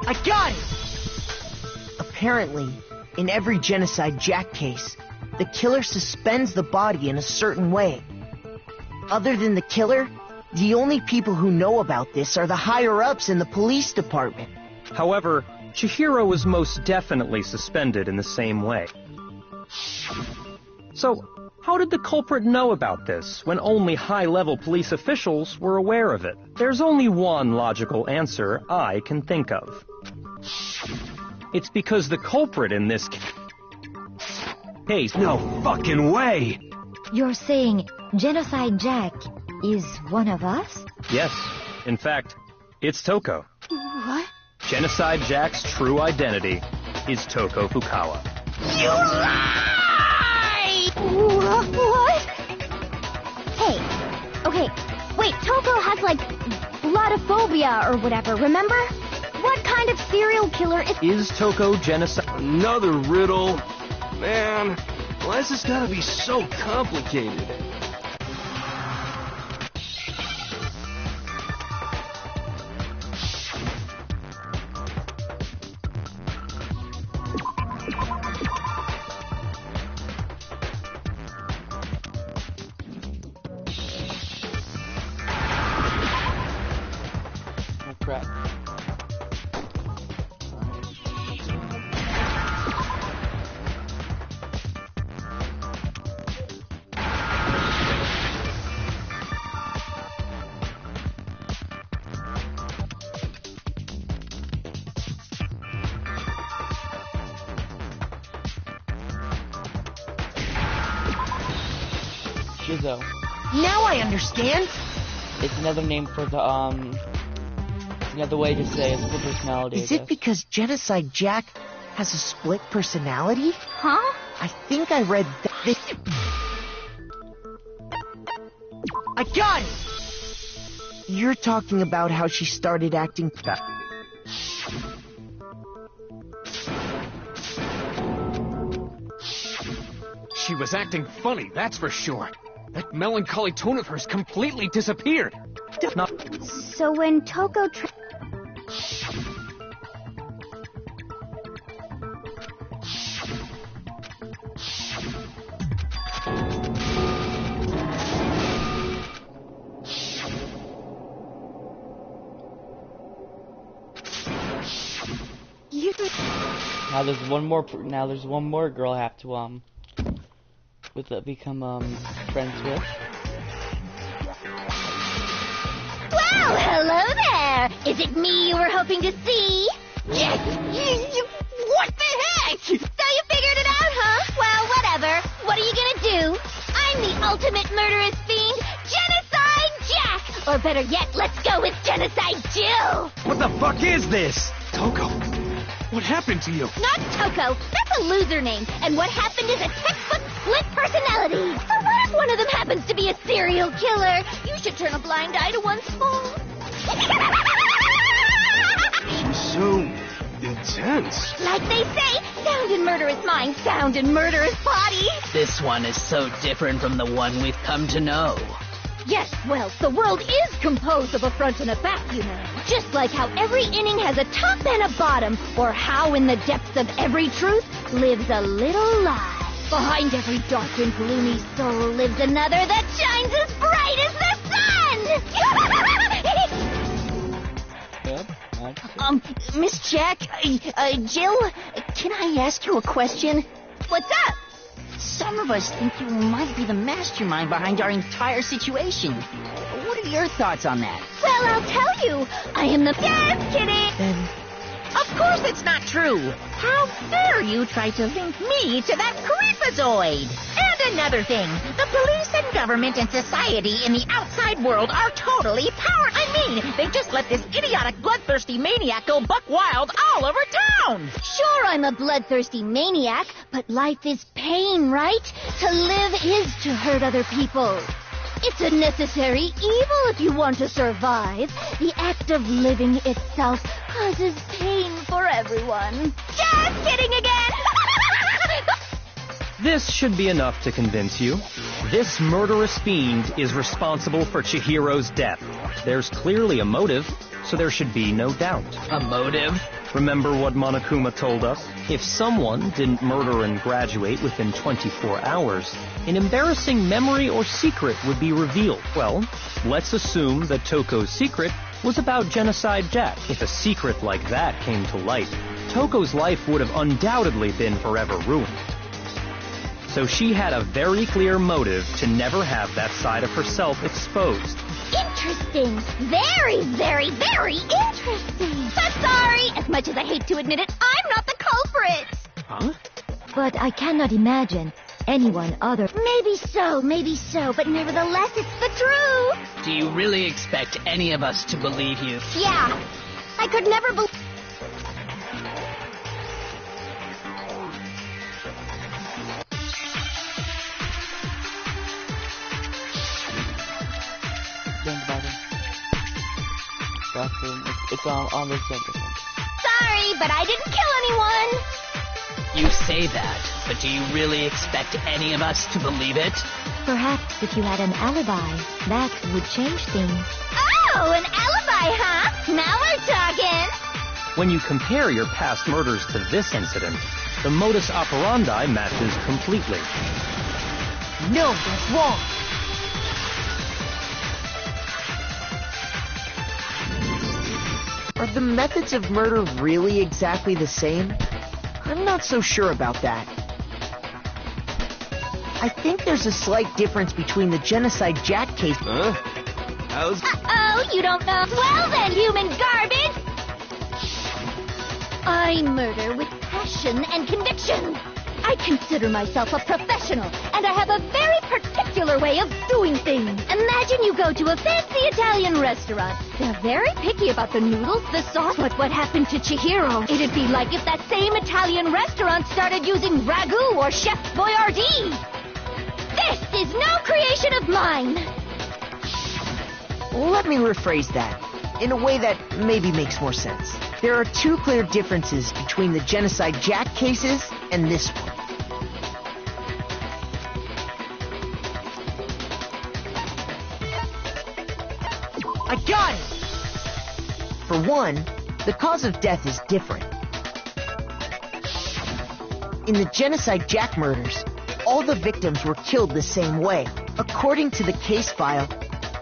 Speaker 8: I got it! Apparently, in every Genocide Jack case, the killer suspends the body in a certain way. Other than the killer, the only people who know about this are the higher-ups in the police department.
Speaker 7: However, Chihiro was most definitely suspended in the same way. So, how did the culprit know about this when only high-level police officials were aware of it? There's only one logical answer I can think of. It's because the culprit in this case...
Speaker 6: No fucking way!
Speaker 3: You're saying Genocide Jack is one of us?
Speaker 7: Yes. In fact, it's Toko.
Speaker 3: What?
Speaker 7: Genocide Jack's true identity is Toko Fukawa.
Speaker 3: You lie! What? Hey, okay, wait, Toko has, like, bloodophobia or whatever, remember? What kind of serial killer
Speaker 7: Is Toko genocide?
Speaker 10: Another riddle. Man, why has this gotta be so complicated?
Speaker 1: Oh crap. Schizo.
Speaker 8: Now I understand.
Speaker 1: It's another name for the, another way to say a split personality.
Speaker 8: Is it because Genocide Jack has a split personality?
Speaker 3: Huh?
Speaker 8: I think I read that. I got it! You're talking about how she started acting...
Speaker 4: She was acting funny, that's for sure. That melancholy tone of hers completely disappeared.
Speaker 3: So when Toko
Speaker 1: Now there's one more. Now there's one more girl I have to become friends with.
Speaker 3: Well, hello there! Is it me you were hoping to see? Yes! What the heck? So you figured it out, huh? Well, whatever. What are you gonna do? I'm the ultimate murderous fiend, Genocide Jack! Or better yet, let's go with Genocide Jill!
Speaker 6: What the fuck is this?
Speaker 4: Toko, what happened to you?
Speaker 3: Not Toko. That's a loser name. And what happened is a textbook split personality. So what if one of them happens to be a serial killer? You should turn a blind eye to one's fault.
Speaker 10: She's so intense.
Speaker 3: Like they say, sound in murderous mind, sound in murderous body.
Speaker 9: This one is so different from the one we've come to know.
Speaker 3: Yes, well, the world is composed of a front and a back, you know. Just like how every inning has a top and a bottom, or how in the depths of every truth lives a little lie. Behind every dark and gloomy soul lives another that shines as bright as the sun.
Speaker 8: Miss Jack, Jill, can I ask you a question?
Speaker 3: What's up?
Speaker 12: Some of us think you might be the mastermind behind our entire situation. What are your thoughts on that?
Speaker 3: Well, I'll tell you. I am the best kitty.
Speaker 8: Then...
Speaker 12: Of course it's not true. How dare you try to link me to that creepazoid? And another thing, the police and government and society in the outside world are totally powered. I mean, they just let this idiotic, bloodthirsty maniac go buck wild all over town.
Speaker 3: Sure, I'm a bloodthirsty maniac, but life is pain, right? To live is to hurt other people. It's a necessary evil if you want to survive. The act of living itself causes pain for everyone. Just kidding again!
Speaker 7: This should be enough to convince you. This murderous fiend is responsible for Chihiro's death. There's clearly a motive, so there should be no doubt.
Speaker 9: A motive?
Speaker 7: Remember what Monokuma told us? If someone didn't murder and graduate within 24 hours, an embarrassing memory or secret would be revealed. Well, let's assume that Toko's secret was about Genocide Jack. If a secret like that came to light, Toko's life would have undoubtedly been forever ruined. So she had a very clear motive to never have that side of herself exposed.
Speaker 3: Interesting. Very, very, very interesting. But sorry, as much as I hate to admit it, I'm not the culprit.
Speaker 4: Huh?
Speaker 3: But I cannot imagine anyone other. Maybe so, but nevertheless, it's the truth.
Speaker 9: Do you really expect any of us to believe you?
Speaker 3: Yeah. I could never believe...
Speaker 1: It's on the center.
Speaker 3: Sorry, but I didn't kill anyone.
Speaker 9: You say that, but do you really expect any of us to believe it?
Speaker 3: Perhaps if you had an alibi, that would change things. Oh, an alibi, huh? Now we're talking.
Speaker 7: When you compare your past murders to this incident, the modus operandi matches completely.
Speaker 8: No, that's wrong. Are the methods of murder really exactly the same? I'm not so sure about that. I think there's a slight difference between the Genocide Jack case...
Speaker 10: Huh? How's...
Speaker 3: Uh-oh, you don't know? Well then, human garbage! I murder with passion and conviction. I consider myself a professional, and I have a very particular way of doing things. Imagine you go to a fancy Italian restaurant. They're very picky about the noodles, the sauce. But what happened to Chihiro? It'd be like if that same Italian restaurant started using ragu or Chef Boyardee. This is no creation of mine.
Speaker 8: Let me rephrase that in a way that maybe makes more sense. There are two clear differences between the Genocide Jack cases and this one. I got it! For one, the cause of death is different. In the Genocide Jack murders, all the victims were killed the same way. According to the case file,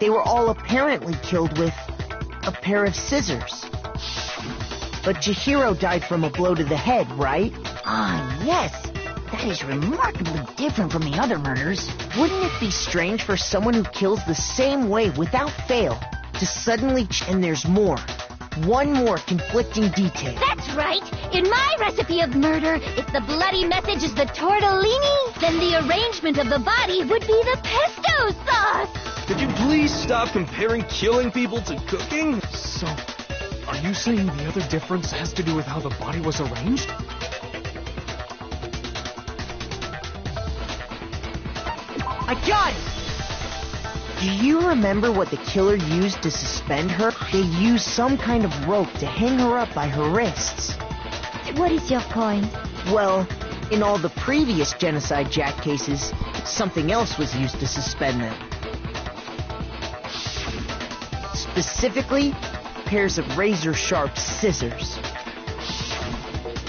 Speaker 8: they were all apparently killed with a pair of scissors. But Chihiro died from a blow to the head, right?
Speaker 12: Ah, yes. That is remarkably different from the other murders.
Speaker 8: Wouldn't it be strange for someone who kills the same way without fail to suddenly and there's more. One more conflicting detail.
Speaker 3: That's right. In my recipe of murder, if the bloody message is the tortellini, then the arrangement of the body would be the pesto sauce.
Speaker 10: Could you please stop comparing killing people to cooking?
Speaker 4: So, are you saying the other difference has to do with how the body was arranged?
Speaker 8: I got it! Do you remember what the killer used to suspend her? They used some kind of rope to hang her up by her wrists.
Speaker 3: What is your point?
Speaker 8: Well, in all the previous Genocide Jack cases, something else was used to suspend them. Specifically, pairs of razor-sharp scissors.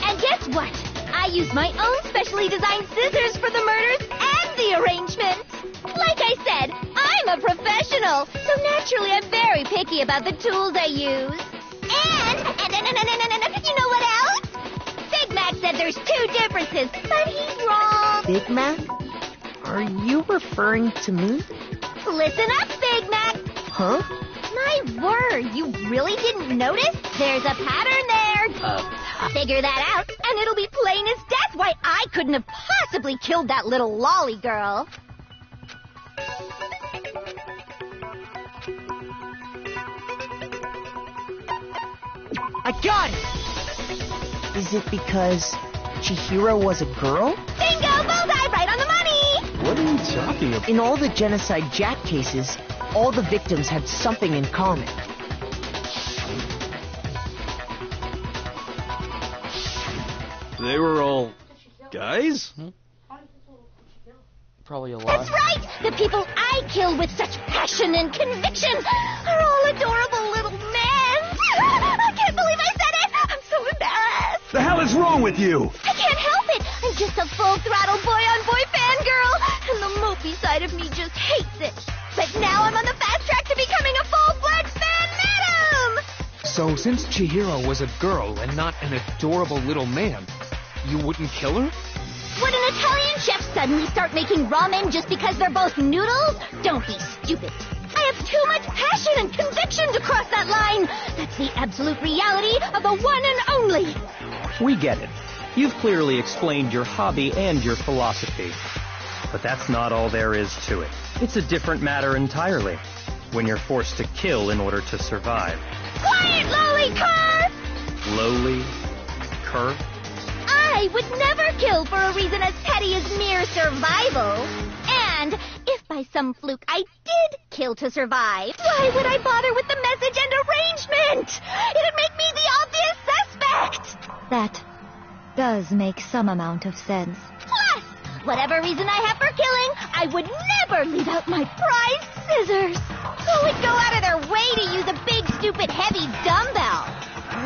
Speaker 3: And guess what? I used my own specially designed scissors for the murders and the arrangement. Like I said, I'm a professional, so naturally I'm very picky about the tools I use. And you know what else? Big Mac said there's two differences, but he's wrong.
Speaker 8: Big Mac? Are you referring to me?
Speaker 3: Listen up, Big Mac.
Speaker 8: Huh?
Speaker 3: My word, you really didn't notice? There's a pattern there. Figure that out, and it'll be plain as death why I couldn't have possibly killed that little lolly girl.
Speaker 8: I got it! Is it because Chihiro was a girl?
Speaker 3: Bingo! Bullseye! Right on the money!
Speaker 10: What are you talking about?
Speaker 8: In all the Genocide Jack cases, all the victims had something in common.
Speaker 10: They were all guys?
Speaker 1: Probably a lot.
Speaker 3: That's right! The people I kill with such passion and conviction are all adorable little men! I can't believe I said it! I'm so embarrassed!
Speaker 6: The hell is wrong with you?
Speaker 3: I can't help it! I'm just a full-throttle boy-on-boy fangirl, and the mopey side of me just hates it. But now I'm on the fast track to becoming a full-fledged fan madam!
Speaker 4: So, since Chihiro was a girl and not an adorable little man, you wouldn't kill her?
Speaker 3: Would an Italian chef suddenly start making ramen just because they're both noodles? Don't be stupid. I have too much passion and conviction to cross that line. That's the absolute reality of the one and only.
Speaker 7: We get it. You've clearly explained your hobby and your philosophy. But that's not all there is to it. It's a different matter entirely. When you're forced to kill in order to survive.
Speaker 3: Quiet, lowly cur!
Speaker 7: Lowly? Cur?
Speaker 3: I would never kill for a reason as petty as mere survival. And if by some fluke I did kill to survive, why would I bother with the message and arrangement? It'd make me the obvious suspect. That does make some amount of sense. Plus, whatever reason I have for killing, I would never leave out my prized scissors. Who would go out of their way to use a big, stupid, heavy dumbbell?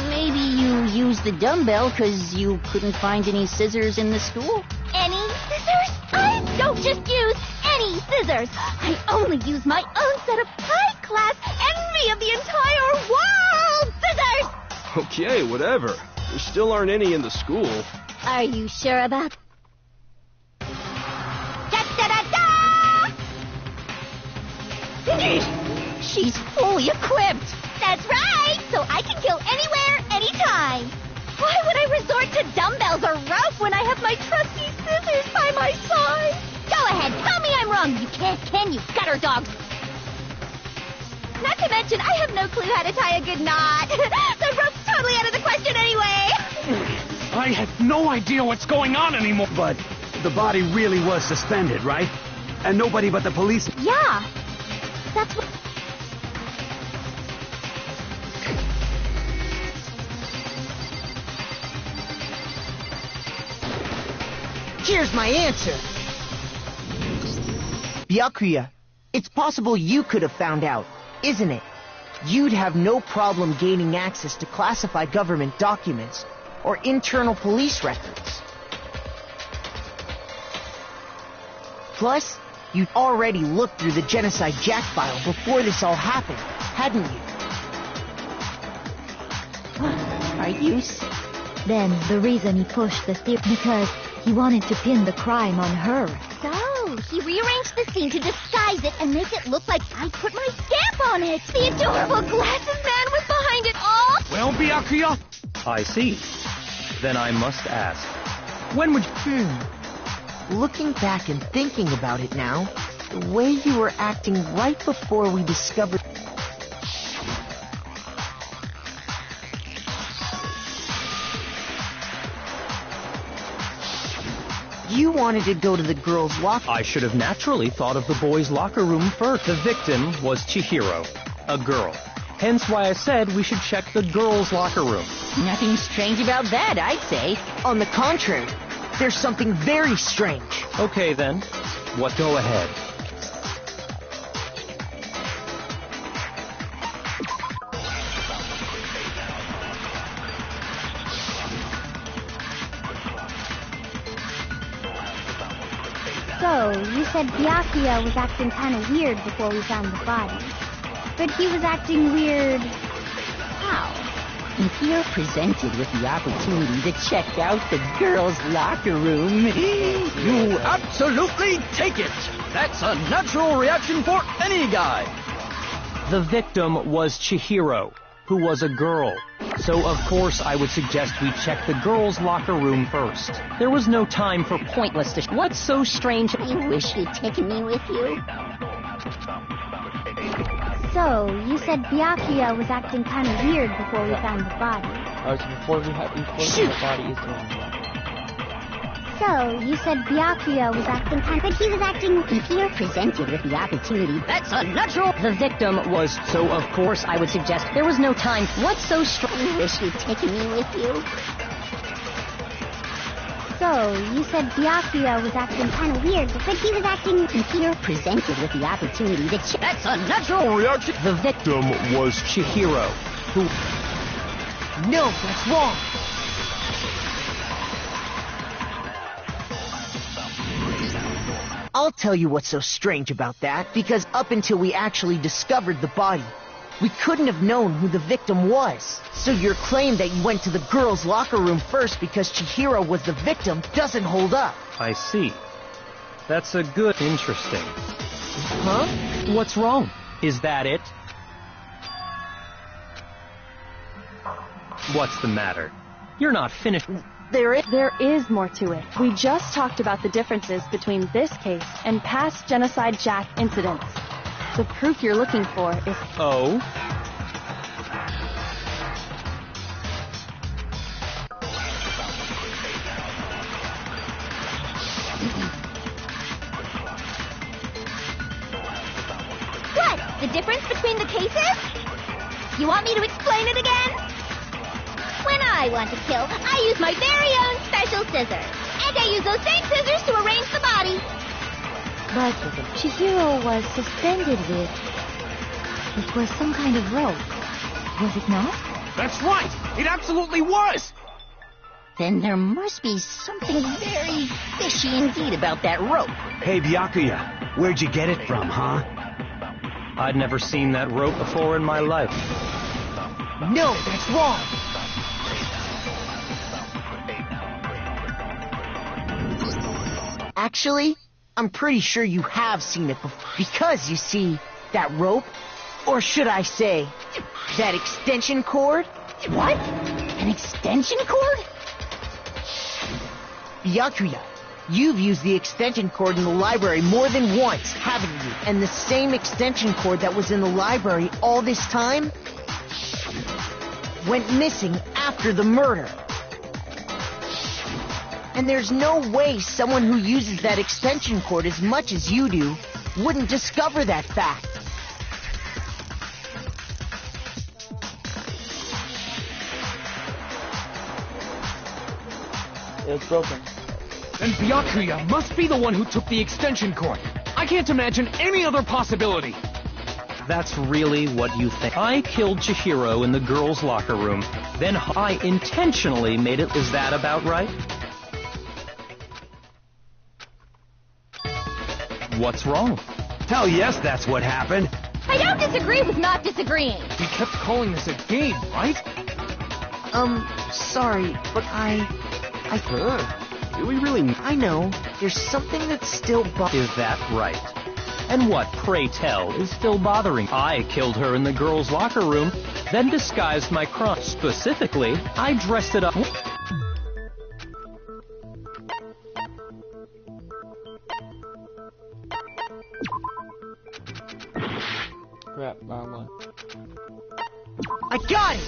Speaker 12: Maybe you used the dumbbell because you couldn't find any scissors in the school?
Speaker 3: Any scissors? I don't just use any scissors. I only use my own set of high-class envy of the entire world scissors!
Speaker 10: Okay, whatever. There still aren't any in the school.
Speaker 3: Are you sure about Da-da-da-da! She's fully equipped. That's right, so I can kill anywhere, anytime. Why would I resort to dumbbells or rope when I have my trusty scissors? always by my side. Go ahead, tell me I'm wrong. You can't, can you, gutter dog? Not to mention, I have no clue how to tie a good knot. The rope's totally out of the question anyway.
Speaker 4: I have no idea what's going on anymore.
Speaker 6: But the body really was suspended, right? And nobody but the police...
Speaker 3: Yeah, that's what...
Speaker 8: Here's my answer. Byakuya, it's possible you could have found out, isn't it? You'd have no problem gaining access to classified government documents or internal police records. Plus, you'd already looked through the Genocide Jack file before this all happened, hadn't you?
Speaker 3: Are you... Then the reason he pushed the theory because he wanted to pin the crime on her. So, he rearranged the scene to disguise it and make it look like I put my stamp on it. The adorable glasses man was behind it all.
Speaker 4: Well, Byakuya?
Speaker 7: I see. Then I must ask, when would you...
Speaker 8: Looking back and thinking about it now, the way you were acting right before we discovered... You wanted to go to the girls' locker...
Speaker 7: I should have naturally thought of the boys' locker room first. The victim was Chihiro, a girl. Hence why I said we should check the girls' locker room.
Speaker 12: Nothing strange about that, I'd say.
Speaker 8: On the contrary, there's something very strange.
Speaker 7: Okay then, go ahead.
Speaker 3: So, you said Byakuya was acting kind of weird before we found the body. But he was acting weird... how?
Speaker 12: If you're presented with the opportunity to check out the girls' locker room...
Speaker 13: You absolutely take it! That's a natural reaction for any guy!
Speaker 7: The victim was Chihiro, who was a girl. So, of course, I would suggest we check the girls' locker room first. There was no time for pointless What's so strange?
Speaker 3: I wish you'd taken me with you. So, you said Byakuya was acting kind of weird before we found the body.
Speaker 1: Before the body is in.
Speaker 3: So, you said Byakuya was acting kind of... But he was acting... If you're presented with the opportunity...
Speaker 12: That's a natural...
Speaker 7: The victim was... So, of course, I would suggest there was no time... What's so strange?
Speaker 3: I wish you'd taken me with you. So, you said Byakuya was acting kind of weird, but he was acting... If you're presented with the opportunity to...
Speaker 12: That's a natural reaction!
Speaker 7: The victim was Chihiro, who...
Speaker 8: No, that's wrong! I'll tell you what's so strange about that, because up until we actually discovered the body, we couldn't have known who the victim was. So your claim that you went to the girls' locker room first because Chihiro was the victim doesn't hold up.
Speaker 7: I see. That's a good... Interesting.
Speaker 8: Huh?
Speaker 7: What's wrong? Is that it? What's the matter? You're not finished.
Speaker 11: There is more to it. We just talked about the differences between this case and past Genocide Jack incidents. The proof you're looking for is...
Speaker 7: Oh?
Speaker 3: What? The difference between the cases? You want me to explain it again? When I want to kill, I use my very own special scissors. And I use those same scissors to arrange the body. But Chihiro was suspended with... It was some kind of rope. Was it not?
Speaker 4: That's right! It absolutely was!
Speaker 12: Then there must be something very fishy indeed about that rope.
Speaker 6: Hey, Byakuya, where'd you get it from, huh?
Speaker 7: I'd never seen that rope before in my life.
Speaker 8: No, that's wrong! Actually, I'm pretty sure you have seen it before. Because, you see, that rope, or should I say, that extension cord?
Speaker 12: What? An extension cord?
Speaker 8: Byakuya, You've used the extension cord in the library more than once, haven't you? And the same extension cord that was in the library all this time went missing after the murder. And there's no way someone who uses that extension cord as much as you do wouldn't discover that fact.
Speaker 1: It's broken.
Speaker 4: Then Byakuya must be the one who took the extension cord. I can't imagine any other possibility.
Speaker 7: That's really what you think. I killed Chihiro in the girls' locker room. Then I intentionally made it. Is that about right? What's wrong?
Speaker 6: Hell yes, that's what happened.
Speaker 3: I don't disagree with not disagreeing.
Speaker 4: We kept calling this a game, right?
Speaker 8: Sorry, but
Speaker 6: Do we really...
Speaker 8: I know. There's something that's still
Speaker 7: Is that right? And what, pray tell, is still bothering? I killed her in the girls' locker room, then disguised my crime. Specifically, I dressed it up.
Speaker 1: Crap, wrong one.
Speaker 8: I got it!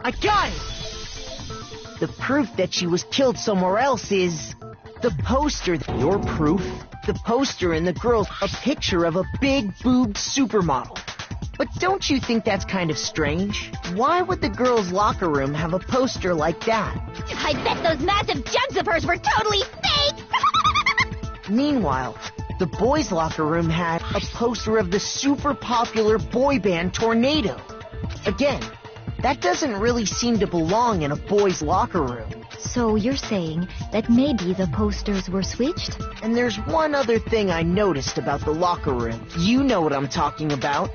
Speaker 8: I got it! The proof that she was killed somewhere else is... the poster.
Speaker 7: Your proof?
Speaker 8: The poster in the girls, a picture of a big-boobed supermodel. But don't you think that's kind of strange? Why would the girls' locker room have a poster like that?
Speaker 3: I bet those massive jugs of hers were totally fake!
Speaker 8: Meanwhile, the boys' locker room had a poster of the super popular boy band Tornado. Again, that doesn't really seem to belong in a boys' locker room.
Speaker 3: So you're saying that maybe the posters were switched?
Speaker 8: And there's one other thing I noticed about the locker room. You know what I'm talking about,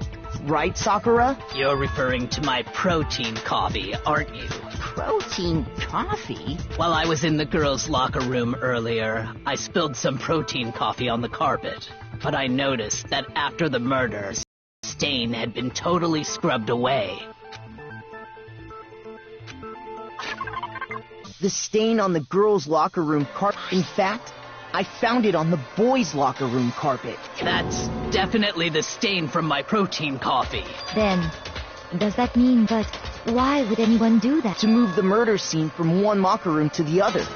Speaker 8: right, Sakura?
Speaker 9: You're referring to my protein coffee, aren't you?
Speaker 12: Protein coffee?
Speaker 9: While I was in the girls' locker room earlier, I spilled some protein coffee on the carpet. But I noticed that after the murder, the stain had been totally scrubbed away.
Speaker 8: The stain on the girls' locker room carpet. In fact, I found it on the boys' locker room carpet.
Speaker 9: That's definitely the stain from my protein coffee.
Speaker 3: Then, does that mean that... why would anyone do that?
Speaker 8: To move the murder scene from one locker room to the other.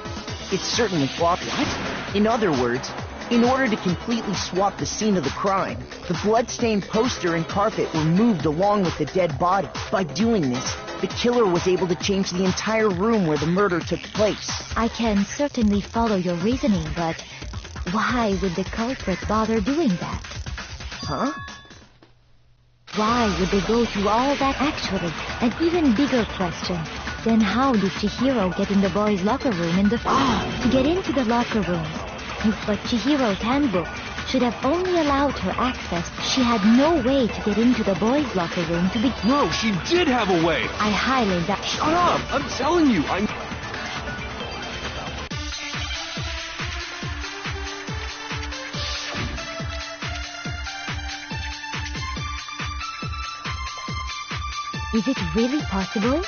Speaker 8: It's certainly flawed. What? In other words, in order to completely swap the scene of the crime, the blood-stained poster and carpet were moved along with the dead body. By doing this, the killer was able to change the entire room where the murder took place.
Speaker 3: I can certainly follow your reasoning, but why would the culprit bother doing that?
Speaker 8: Huh?
Speaker 3: Why would they go through all that actually? An even bigger question. Then how did Chihiro get in the boys' locker room in the first? To get into the locker room. But Chihiro's handbook should have only allowed her access. She had no way to get into the boys' locker room to be...
Speaker 10: No, she did have a way!
Speaker 3: I highly doubt...
Speaker 10: Shut up! I'm telling you, I'm...
Speaker 3: Is it really possible?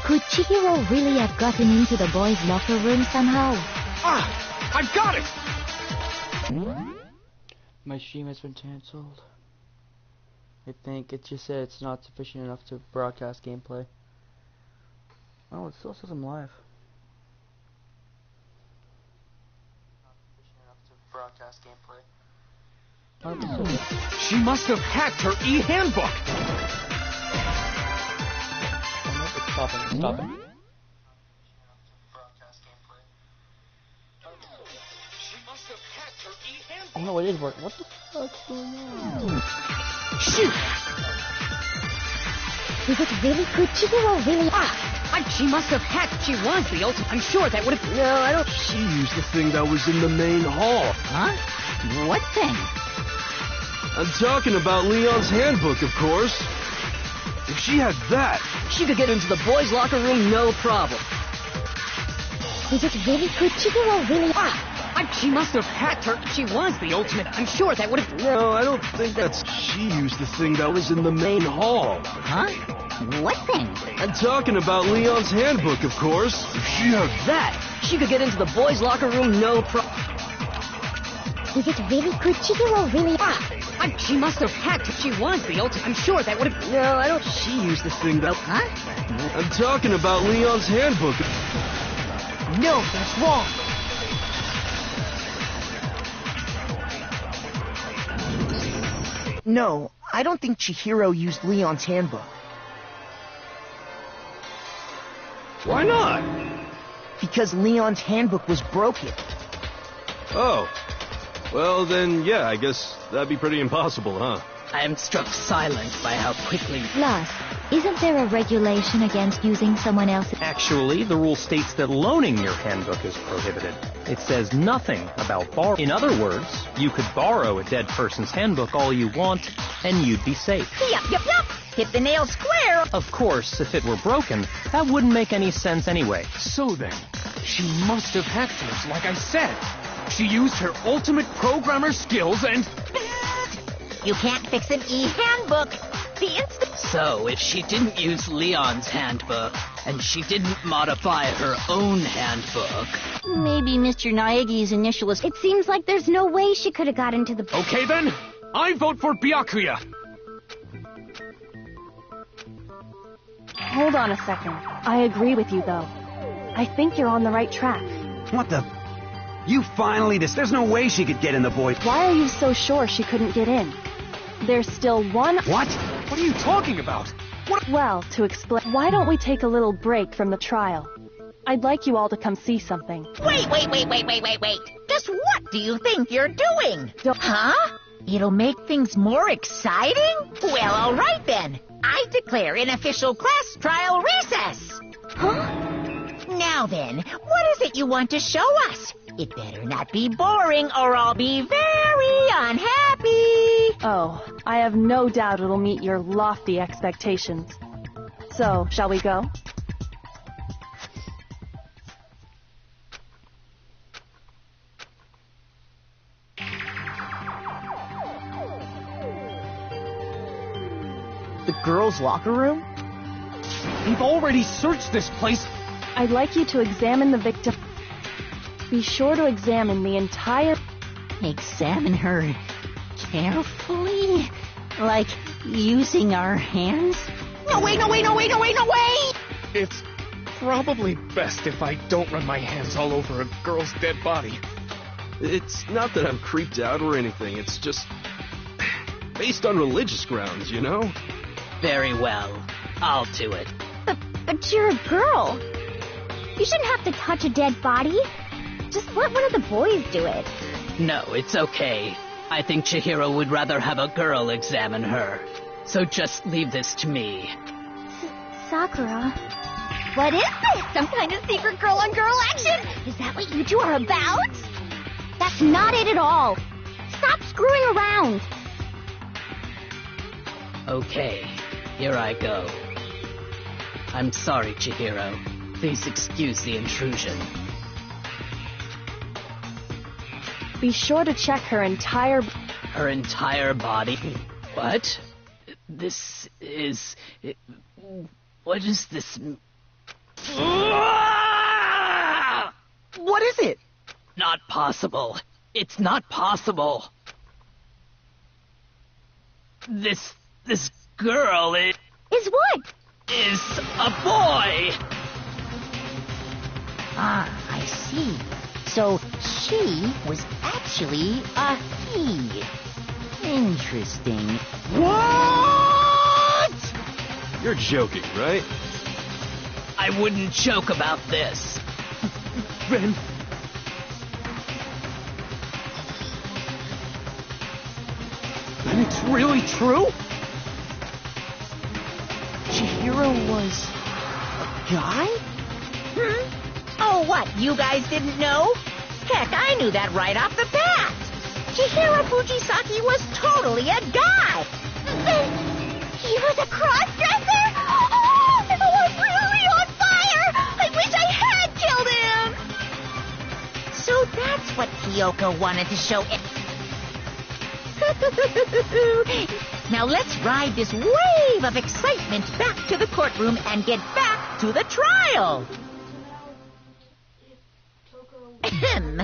Speaker 3: Could Chihiro really have gotten into the boys' locker room somehow?
Speaker 4: Ah! I've got it!
Speaker 1: My stream has been cancelled. I think it just said it's not sufficient enough to broadcast gameplay. Oh, it still says I'm live.
Speaker 4: She must have hacked her e-handbook!
Speaker 1: It's stopping, it's stopping. Oh no, it is working. What the fuck's going on?
Speaker 3: Shoot! Is it really? Could Chihiro really?
Speaker 12: She must have hacked. She was the ultimate. I'm sure that would have...
Speaker 10: No, I don't... She used the thing that was in the main hall.
Speaker 12: Huh? What thing?
Speaker 10: I'm talking about Leon's handbook, of course. If she had that...
Speaker 12: She could get into the boys' locker room, no problem.
Speaker 3: Is it really? Could Chihiro really?
Speaker 13: She must have hacked her. She was the ultimate. I'm sure that would have...
Speaker 10: No, I don't think that's... She used the thing that was in the main hall.
Speaker 12: Huh? What thing?
Speaker 10: I'm talking about Leon's handbook, of course.
Speaker 13: If she had that, she could get into the boys' locker room no problem.
Speaker 3: Is it really? Could Chihiro really?
Speaker 13: She must have hacked her. She was the ultimate. I'm sure that would have...
Speaker 10: No, I don't... She used the thing that...
Speaker 12: Huh?
Speaker 10: I'm talking about Leon's handbook.
Speaker 8: No, that's wrong. No, I don't think Chihiro used Leon's handbook.
Speaker 10: Why not?
Speaker 8: Because Leon's handbook was broken.
Speaker 10: Oh. Well, then, yeah, I guess that'd be pretty impossible, huh?
Speaker 9: I am struck silent by how quickly...
Speaker 3: Plus, isn't there a regulation against using someone else's?
Speaker 7: Actually, the rule states that loaning your handbook is prohibited. It says nothing about borrowing. In other words, you could borrow a dead person's handbook all you want, and you'd be safe.
Speaker 12: Yup. Hit the nail square.
Speaker 7: Of course, if it were broken, that wouldn't make any sense anyway.
Speaker 4: So then, she must have hacked hers, like I said. She used her ultimate programmer skills and...
Speaker 12: You can't fix an e-handbook.
Speaker 9: So, if she didn't use Leon's handbook, and she didn't modify her own handbook...
Speaker 3: Maybe Mr. Naegi's initialist. It seems like there's no way she could have got into the...
Speaker 4: Okay then, I vote for Byakuya.
Speaker 11: Hold on a second. I agree with you, though. I think you're on the right track.
Speaker 6: What the... You finally... There's no way she could get in the boys...
Speaker 11: Why are you so sure she couldn't get in? There's still one...
Speaker 6: What?
Speaker 4: What are you talking about? What?
Speaker 11: Well, to explain... Why don't we take a little break from the trial? I'd like you all to come see something.
Speaker 12: Wait. Just what do you think you're doing? Huh? It'll make things more exciting? Well, all right then. I declare an official class trial recess. Huh? Now then, what is it you want to show us? It better not be boring or I'll be very unhappy.
Speaker 11: Oh, I have no doubt it'll meet your lofty expectations. So, shall we go?
Speaker 8: The girls' locker room?
Speaker 4: We've already searched this place.
Speaker 11: I'd like you to examine the victim. Be sure to examine the entire...
Speaker 12: Examine her carefully? Like using our hands? No way!
Speaker 4: It's probably best if I don't run my hands all over a girl's dead body.
Speaker 10: It's not that I'm creeped out or anything, it's just... based on religious grounds, you know?
Speaker 9: Very well. I'll do it.
Speaker 3: But you're a girl. You shouldn't have to touch a dead body. Just let one of the boys do it.
Speaker 9: No, it's okay. I think Chihiro would rather have a girl examine her. So just leave this to me.
Speaker 3: Sakura. What is this? Some kind of secret girl-on-girl action? Is that what you two are about? That's not it at all. Stop screwing around.
Speaker 9: Okay, here I go. I'm sorry, Chihiro. Please excuse the intrusion.
Speaker 11: Be sure to check her entire...
Speaker 9: Her entire body? What? This is... What is this?
Speaker 8: What is it?
Speaker 9: Not possible. It's not possible. This girl is
Speaker 3: what?
Speaker 9: Is a boy.
Speaker 12: Ah, I see. So she was actually a he. Interesting.
Speaker 10: What? You're joking, right?
Speaker 9: I wouldn't joke about this.
Speaker 4: Then... Then it's really true?
Speaker 8: Chihiro was... a guy?
Speaker 12: Oh, what? You guys didn't know? Heck, I knew that right off the bat. Chihiro Fujisaki was totally a guy.
Speaker 3: He was a cross-dresser? Oh, I'm really on fire! I wish I had killed him!
Speaker 12: So that's what Kyoko wanted to show it. Now let's ride this wave of excitement back to the courtroom and get back to the trial. Ahem.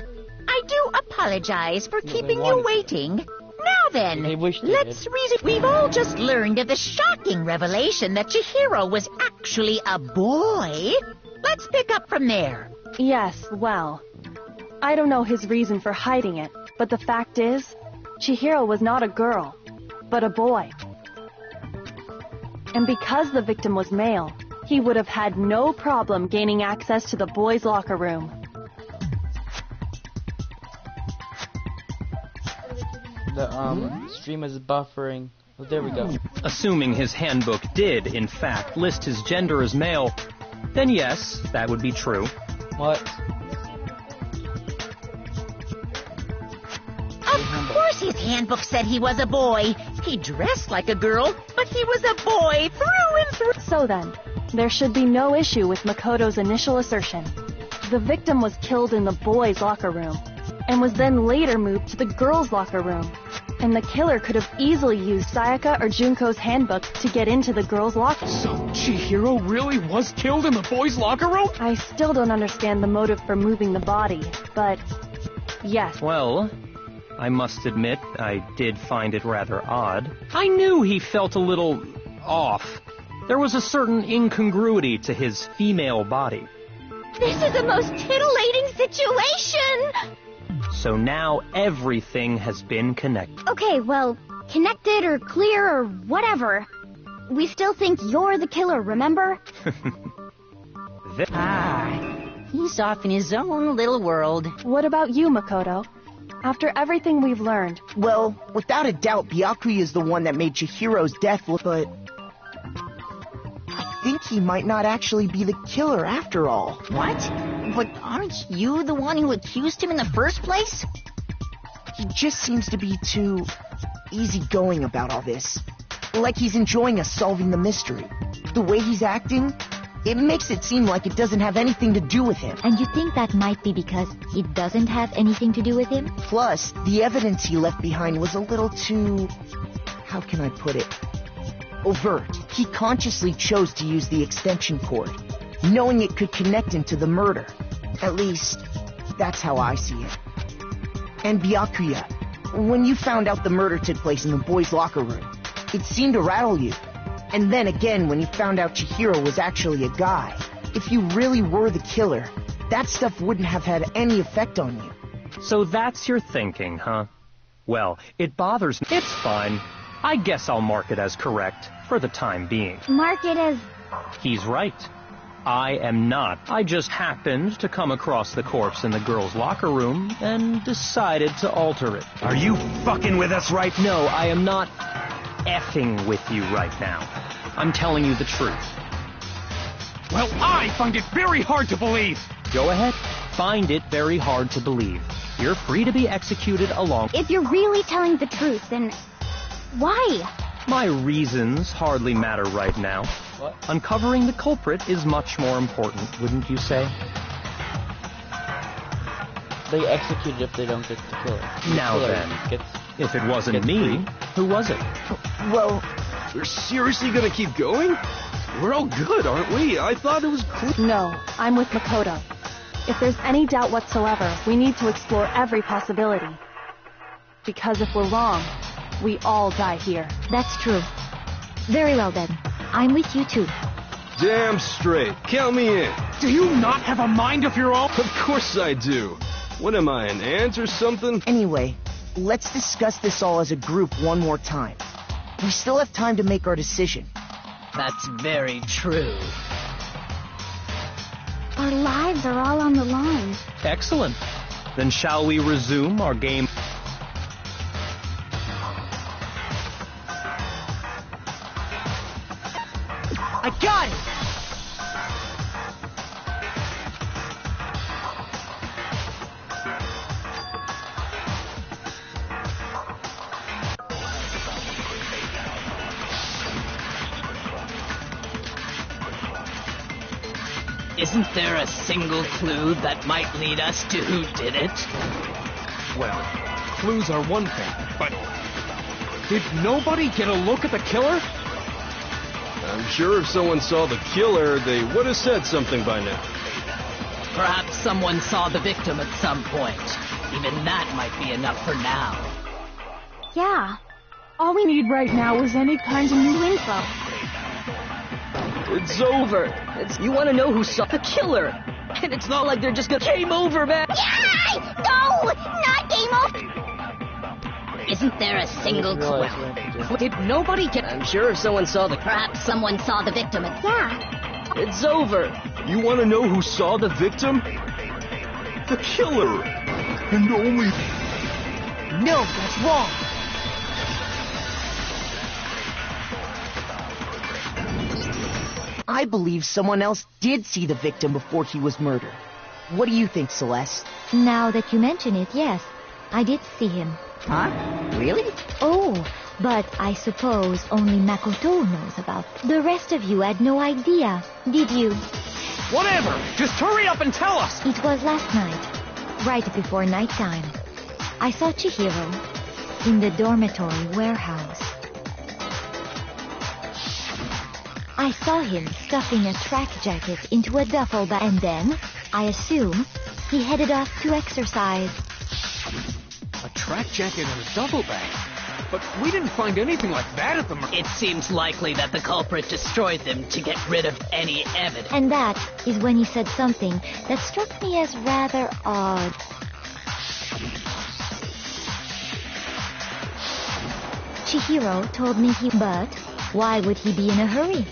Speaker 12: I do apologize for keeping you waiting. Now then, let's reason. We've all just learned of the shocking revelation that Chihiro was actually a boy. Let's pick up from there.
Speaker 11: Yes, well, I don't know his reason for hiding it, but the fact is, Chihiro was not a girl, but a boy. And because the victim was male, he would have had no problem gaining access to the boys' locker room.
Speaker 1: The stream is buffering. Oh, there we go.
Speaker 7: Assuming his handbook did, in fact, list his gender as male, then yes, that would be true.
Speaker 1: What?
Speaker 12: Of course his handbook said he was a boy. He dressed like a girl, but he was a boy through and through.
Speaker 11: So then, there should be no issue with Makoto's initial assertion. The victim was killed in the boys' locker room, and was then later moved to the girls' locker room. And the killer could have easily used Sayaka or Junko's handbook to get into the girls' locker room.
Speaker 4: So Chihiro really was killed in the boys' locker room?
Speaker 11: I still don't understand the motive for moving the body, but yes.
Speaker 7: Well, I must admit, I did find it rather odd. I knew he felt a little off. There was a certain incongruity to his female body.
Speaker 3: This is the most titillating situation!
Speaker 7: So now everything has been connected.
Speaker 3: Okay, well, connected or clear or whatever. We still think you're the killer, remember?
Speaker 12: He's off in his own little world.
Speaker 11: What about you, Makoto? After everything we've learned...
Speaker 8: Well, without a doubt, Byakuya is the one that made Chihiro's death look, but... I think he might not actually be the killer after all.
Speaker 12: What? But aren't you the one who accused him in the first place?
Speaker 8: He just seems to be too easygoing about all this. Like he's enjoying us solving the mystery. The way he's acting, it makes it seem like it doesn't have anything to do with him.
Speaker 3: And you think that might be because it doesn't have anything to do with him?
Speaker 8: Plus, the evidence he left behind was a little too... how can I put it? Overt. He consciously chose to use the extension cord, knowing it could connect him to the murder. At least, that's how I see it. And Byakuya, when you found out the murder took place in the boys' locker room, it seemed to rattle you. And then again, when you found out Chihiro was actually a guy, if you really were the killer, that stuff wouldn't have had any effect on you.
Speaker 7: So that's your thinking, huh? Well, it bothers me. It's fine. I guess I'll mark it as correct, for the time being.
Speaker 3: Mark it as...
Speaker 7: He's right. I am not. I just happened to come across the corpse in the girls' locker room and decided to alter it.
Speaker 6: Are you fucking with us right now?
Speaker 7: No, I am not effing with you right now. I'm telling you the truth.
Speaker 4: Well, I find it very hard to believe.
Speaker 7: Go ahead. Find it very hard to believe. You're free to be executed along...
Speaker 3: If you're really telling the truth, then... why?
Speaker 7: My reasons hardly matter right now.
Speaker 1: What?
Speaker 7: Uncovering the culprit is much more important, wouldn't you say?
Speaker 1: They execute it if they don't get the killer.
Speaker 7: Now then, if it wasn't me, who was it?
Speaker 8: Well,
Speaker 10: we're seriously gonna keep going? We're all good, aren't we? I thought it was clear.
Speaker 11: No, I'm with Makoto. If there's any doubt whatsoever, we need to explore every possibility. Because if we're wrong, we all die here.
Speaker 3: That's true. Very well then. I'm with you too.
Speaker 10: Damn straight. Count me in.
Speaker 4: Do you not have a mind of your own?
Speaker 10: Of course I do. What am I, an ant or something?
Speaker 8: Anyway, let's discuss this all as a group one more time. We still have time to make our decision.
Speaker 9: That's very true.
Speaker 3: Our lives are all on the line.
Speaker 7: Excellent. Then shall we resume our game?
Speaker 8: I got it!
Speaker 9: Isn't there a single clue that might lead us to who did it?
Speaker 4: Well, clues are one thing, but did nobody get a look at the killer?
Speaker 10: I'm sure if someone saw the killer, they would have said something by now.
Speaker 9: Perhaps someone saw the victim at some point. Even that might be enough for now.
Speaker 11: Yeah. All we need right now is any kind of new info.
Speaker 13: It's over. You want to know who saw the killer? And it's not like they're just gonna game over, man.
Speaker 3: Yay! No! Not game over!
Speaker 12: Isn't there a single clue?
Speaker 13: Did nobody get... I'm sure if someone saw the...
Speaker 12: Perhaps someone saw the victim at...
Speaker 3: Yeah.
Speaker 13: It's over.
Speaker 10: You want to know who saw the victim? The killer. And only...
Speaker 8: No, that's wrong. I believe someone else did see the victim before he was murdered. What do you think, Celeste?
Speaker 3: Now that you mention it, yes. I did see him.
Speaker 12: Huh? Really?
Speaker 3: Oh, but I suppose only Makoto knows about it. The rest of you had no idea, did you?
Speaker 4: Whatever! Just hurry up and tell us!
Speaker 3: It was last night, right before nighttime. I saw Chihiro in the dormitory warehouse. I saw him stuffing a track jacket into a duffel bag, and then, I assume, he headed off to exercise.
Speaker 4: A track jacket and a duffel bag? But we didn't find anything like that at the murder.
Speaker 9: It seems likely that the culprit destroyed them to get rid of any evidence.
Speaker 3: And that is when he said something that struck me as rather odd. Chihiro told me but why would he be in a hurry?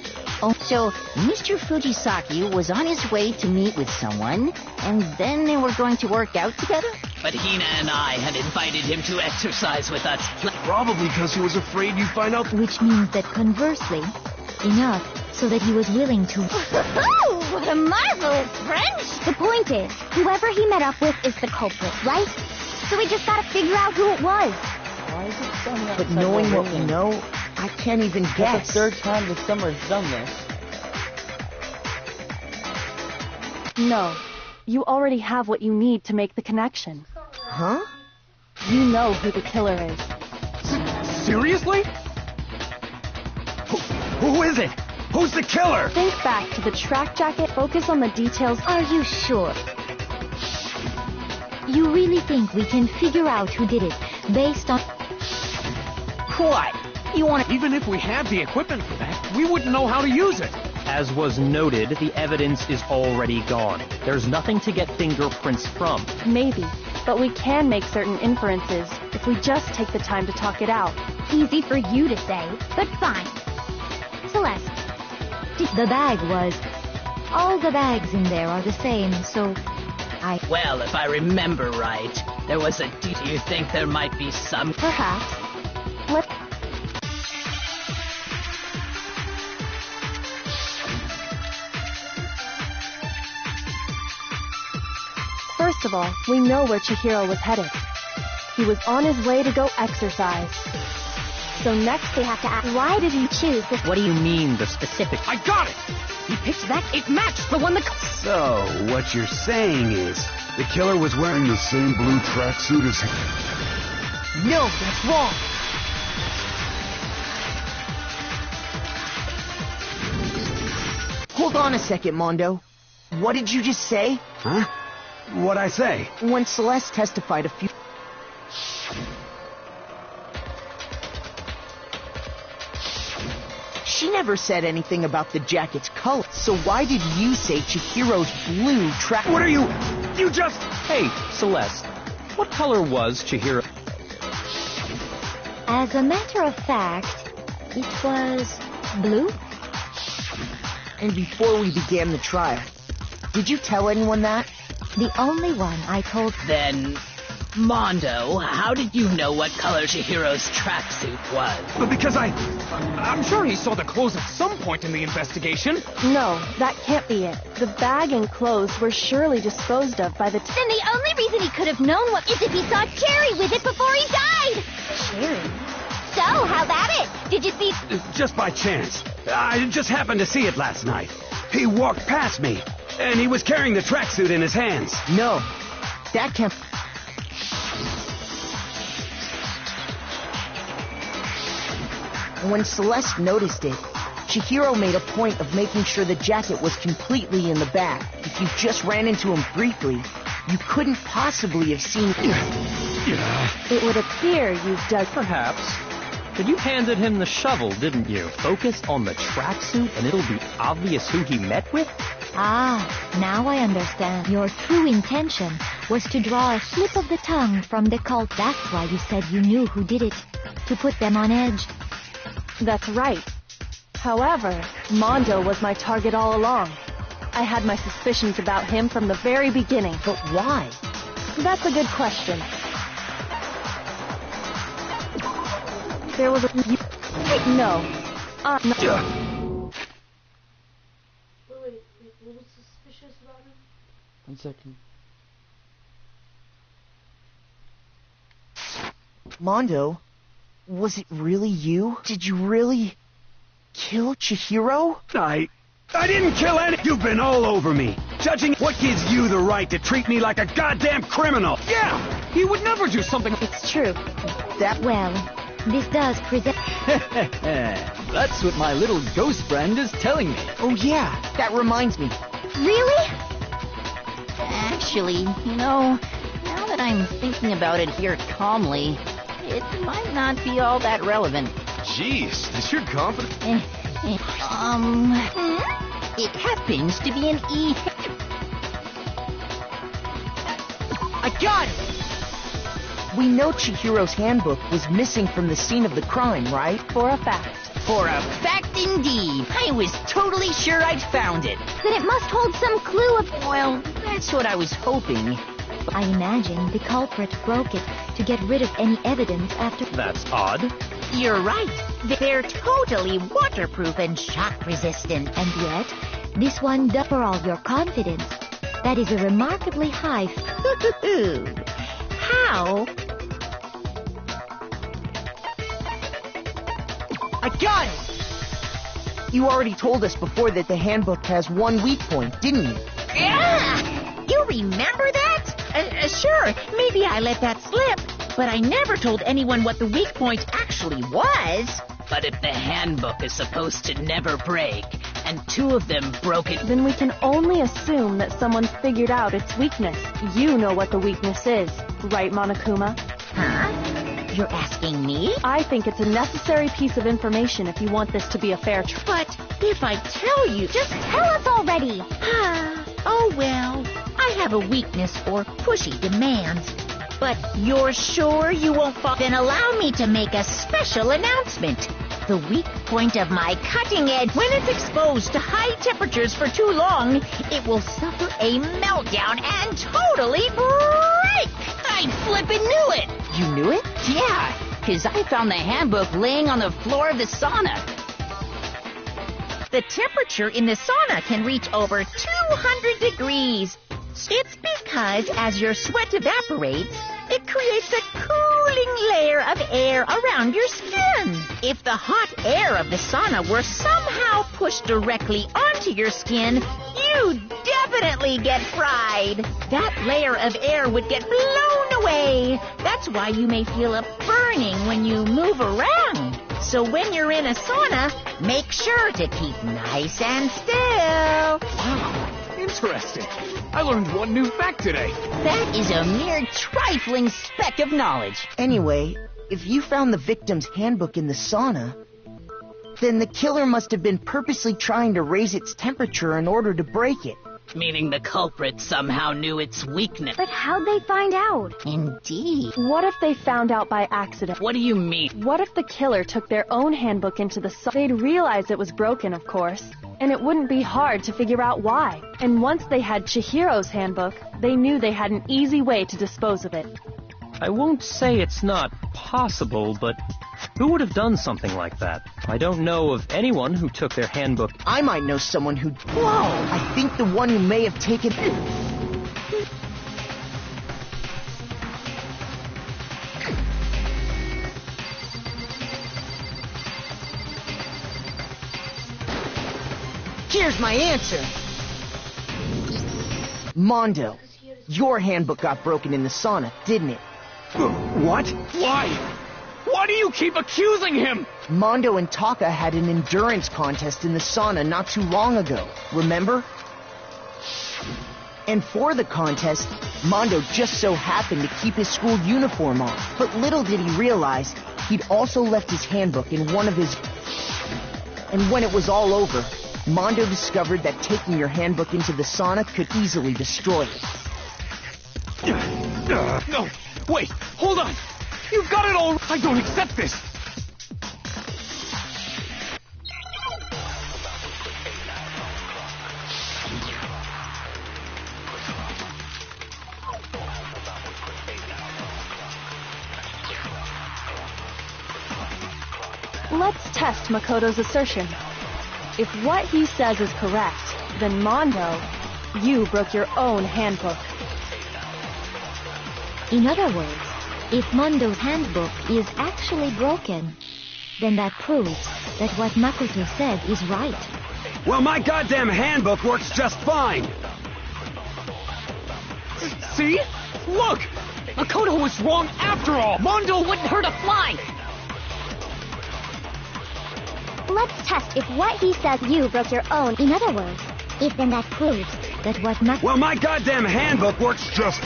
Speaker 12: Oh, so Mr. Fujisaki was on his way to meet with someone, and then they were going to work out together?
Speaker 9: But Hina and I had invited him to exercise with us.
Speaker 10: Probably because he was afraid you'd find out.
Speaker 3: Which means that conversely, enough so that he was willing to...
Speaker 12: Oh, what a marvelous friendship!
Speaker 3: The point is, whoever he met up with is the culprit, right? So we just gotta figure out who it was.
Speaker 1: Why is it so much?
Speaker 8: But knowing what we know, I can't even
Speaker 1: That's
Speaker 8: guess.
Speaker 1: the third time this summer's done this.
Speaker 11: No. You already have what you need to make the connection.
Speaker 8: Huh?
Speaker 11: You know who the killer is.
Speaker 4: Seriously?
Speaker 6: Who is it? Who's the killer?
Speaker 11: Think back to the track jacket, focus on the details.
Speaker 3: Are you sure? You really think we can figure out who did it based on...
Speaker 12: What? You want to...
Speaker 4: Even if we had the equipment for that, we wouldn't know how to use it.
Speaker 7: As was noted, the evidence is already gone. There's nothing to get fingerprints from.
Speaker 11: Maybe, but we can make certain inferences if we just take the time to talk it out.
Speaker 3: Easy for you to say, but fine. Celeste, the bag was... All the bags in there are the same, so...
Speaker 9: Well, if I remember right, there was a... Do you think there might be some...
Speaker 11: Perhaps. First of all, we know where Chihiro was headed. He was on his way to go exercise. So next we have to ask, why did he choose this?
Speaker 7: What do you mean, the specific?
Speaker 4: I got it! He picked that. It matched the one that...
Speaker 6: So, what you're saying is, the killer was wearing the same blue tracksuit as him.
Speaker 8: No, that's wrong. Hold on a second, Mondo. What did you just say?
Speaker 6: Huh? What'd I say?
Speaker 8: When Celeste testified a few... She never said anything about the jacket's color, so why did you say Chihiro's blue track...
Speaker 6: What are you... You just...
Speaker 7: Hey, Celeste, what color was Chihiro?
Speaker 3: As a matter of fact, it was blue.
Speaker 8: And before we began the trial, did you tell anyone that?
Speaker 3: The only one I told...
Speaker 9: Then, Mondo, how did you know what color Chihiro's tracksuit was?
Speaker 6: But because
Speaker 4: I'm sure he saw the clothes at some point in the investigation.
Speaker 11: No, that can't be it. The bag and clothes were surely disposed of by the...
Speaker 3: Then the only reason he could have known what is if he saw Cherry with it before he died!
Speaker 11: Cherry?
Speaker 3: So, how about it? Did you see...
Speaker 6: Just by chance. I just happened to see it last night. He walked past me, and he was carrying the tracksuit in his hands.
Speaker 8: No, that can't... And when Celeste noticed it, Chihiro made a point of making sure the jacket was completely in the back. If you just ran into him briefly, you couldn't possibly have seen...
Speaker 11: It would appear you've dug...
Speaker 7: Perhaps. But you handed him the shovel, didn't you? Focus on the tracksuit and it'll be obvious who he met with?
Speaker 3: Ah, now I understand. Your true intention was to draw a slip of the tongue from the cult. That's why you said you knew who did it. To put them on edge.
Speaker 11: That's right. However, Mondo was my target all along. I had my suspicions about him from the very beginning.
Speaker 8: But why?
Speaker 11: That's a good question. There was a... No. No.
Speaker 5: Wait, what was suspicious about him?
Speaker 1: 1 second.
Speaker 8: Mondo, was it really you? Did you really kill Chihiro?
Speaker 6: I didn't kill any... You've been all over me. Judging what gives you the right to treat me like a goddamn criminal?
Speaker 4: Yeah! He would never do something...
Speaker 11: It's true.
Speaker 3: Well, this does present...
Speaker 13: That's what my little ghost friend is telling me.
Speaker 8: Oh yeah, that reminds me.
Speaker 3: Really?
Speaker 12: Actually, now that I'm thinking about it here calmly, it might not be all that relevant.
Speaker 10: Jeez, is your confidence...
Speaker 12: It happens to be an E.
Speaker 8: I got it! We know Chihiro's handbook was missing from the scene of the crime, right?
Speaker 11: For a fact.
Speaker 9: For a fact indeed. I was totally sure I'd found it.
Speaker 3: Then it must hold some clue of...
Speaker 9: Well, that's what I was hoping.
Speaker 3: I imagine the culprit broke it to get rid of any evidence after...
Speaker 7: That's odd.
Speaker 12: You're right. They're totally waterproof and shock resistant.
Speaker 3: And yet, this one does for all your confidence. That is a remarkably high...
Speaker 12: How?
Speaker 8: I got it! You already told us before that the handbook has one weak point, didn't you?
Speaker 12: Yeah! You remember that? Sure, maybe I let that slip, but I never told anyone what the weak point actually was.
Speaker 9: But if the handbook is supposed to never break, and two of them broke it...
Speaker 11: Then we can only assume that someone figured out its weakness. You know what the weakness is, right, Monokuma?
Speaker 12: Huh? You're asking me?
Speaker 11: I think it's a necessary piece of information if you want this to be a fair trial.
Speaker 12: But if I tell you...
Speaker 3: Just tell us already!
Speaker 12: Oh well, I have a weakness for pushy demands. But you're sure you won't fall? Then allow me to make a special announcement. The weak point of my cutting edge, when it's exposed to high temperatures for too long, it will suffer a meltdown and totally break!
Speaker 9: I flippin' knew it!
Speaker 8: You knew it?
Speaker 9: Yeah, because I found the handbook laying on the floor of the sauna.
Speaker 12: The temperature in the sauna can reach over 200 degrees. It's because as your sweat evaporates, it creates a cooling layer of air around your skin. If the hot air of the sauna were somehow pushed directly onto your skin, you'd definitely get fried. That layer of air would get blown away. That's why you may feel a burning when you move around. So when you're in a sauna, make sure to keep nice and still.
Speaker 4: Wow, interesting. I learned one new fact today.
Speaker 9: That is a mere trifling speck of knowledge.
Speaker 8: Anyway, if you found the victim's handbook in the sauna, then the killer must have been purposely trying to raise its temperature in order to break it.
Speaker 9: Meaning the culprit somehow knew its weakness.
Speaker 3: But how'd they find out?
Speaker 12: Indeed.
Speaker 11: What if they found out by accident?
Speaker 9: What do you mean?
Speaker 11: What if the killer took their own handbook into the sauna? They'd realize it was broken, of course, and it wouldn't be hard to figure out why. And once they had Chihiro's handbook, they knew they had an easy way to dispose of it.
Speaker 7: I won't say it's not possible, but who would have done something like that? I don't know of anyone who took their handbook.
Speaker 8: I might know someone who... Whoa! I think the one who may have taken... Here's my answer! Mondo, your handbook got broken in the sauna, didn't it?
Speaker 6: What?
Speaker 10: Why?
Speaker 4: Why do you keep accusing him?
Speaker 8: Mondo and Taka had an endurance contest in the sauna not too long ago, remember? And for the contest, Mondo just so happened to keep his school uniform on. But little did he realize, he'd also left his handbook in one of his... And when it was all over, Mondo discovered that taking your handbook into the sauna could easily destroy it.
Speaker 4: No, wait, hold on. You've got it all. I don't accept this.
Speaker 11: Let's test Makoto's assertion. If what he says is correct, then Mondo, you broke your own handbook.
Speaker 3: In other words, if Mondo's handbook is actually broken, then that proves that what Makoto said is right.
Speaker 6: Well, my goddamn handbook works just fine.
Speaker 4: See? Look! Makoto was wrong after all! Mondo wouldn't hurt a fly!
Speaker 3: Let's test if what he says you broke your own. In other words, if then that proves that what Makoto...
Speaker 6: Well, my goddamn handbook works just...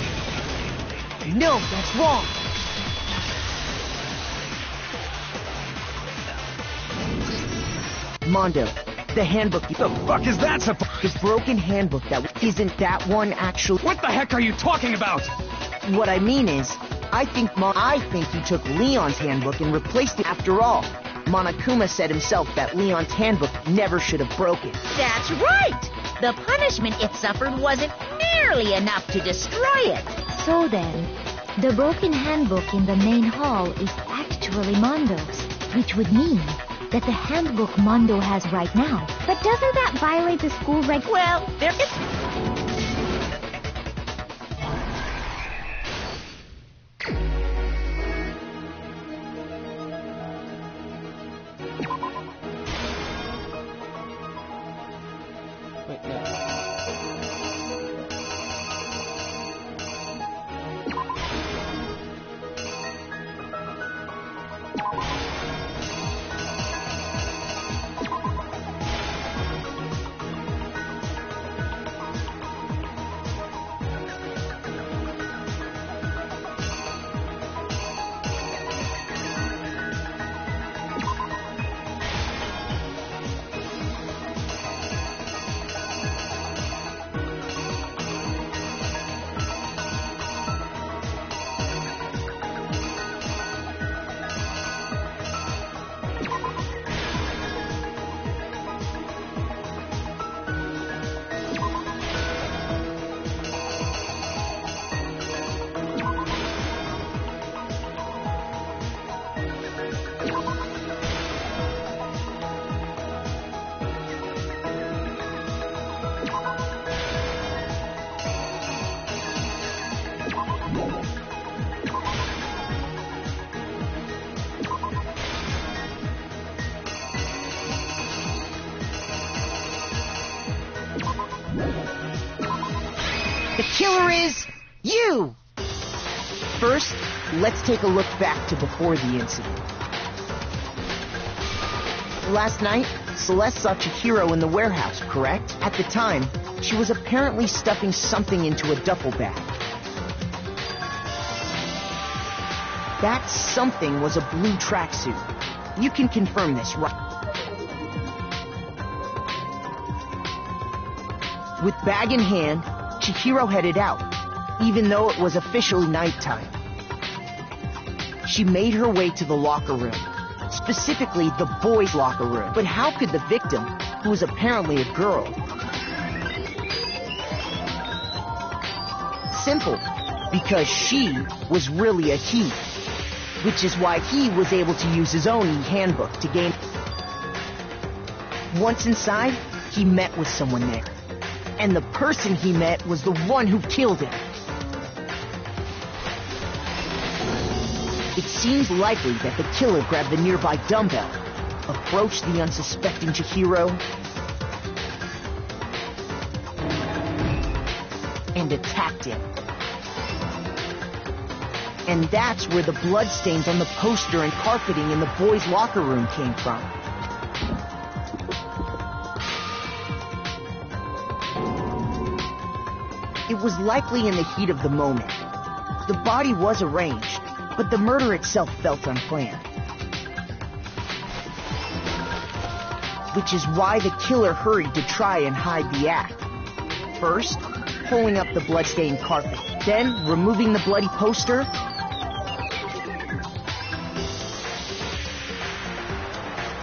Speaker 8: No, that's wrong. Mondo, the handbook...
Speaker 6: The fuck is that supposed...
Speaker 8: The broken handbook isn't that one actually...
Speaker 4: What the heck are you talking about?
Speaker 8: What I mean is, I think he took Leon's handbook and replaced it after all. Monokuma said himself that Leon's handbook never should have broken.
Speaker 12: That's right! The punishment it suffered wasn't nearly enough to destroy it.
Speaker 3: So then, the broken handbook in the main hall is actually Mondo's, which would mean that the handbook Mondo has right now. But doesn't that violate the school reg...
Speaker 12: Well, there is...
Speaker 1: Wait, no.
Speaker 8: The killer is you! First, let's take a look back to before the incident. Last night, Celeste saw Chihiro in the warehouse, correct? At the time, she was apparently stuffing something into a duffel bag. That something was a blue tracksuit. You can confirm this, right? With bag in hand, Chihiro headed out, even though it was officially nighttime. She made her way to the locker room, specifically the boys' locker room. But how could the victim, who was apparently a girl... Simple, because she was really a he, which is why he was able to use his own handbook to gain... Once inside, he met with someone there. And the person he met was the one who killed him. It seems likely that the killer grabbed the nearby dumbbell, approached the unsuspecting Chihiro, and attacked him. And that's where the bloodstains on the poster and carpeting in the boys' locker room came from. It was likely in the heat of the moment. The body was arranged, but the murder itself felt unplanned. Which is why the killer hurried to try and hide the act. First, pulling up the bloodstained carpet, then removing the bloody poster,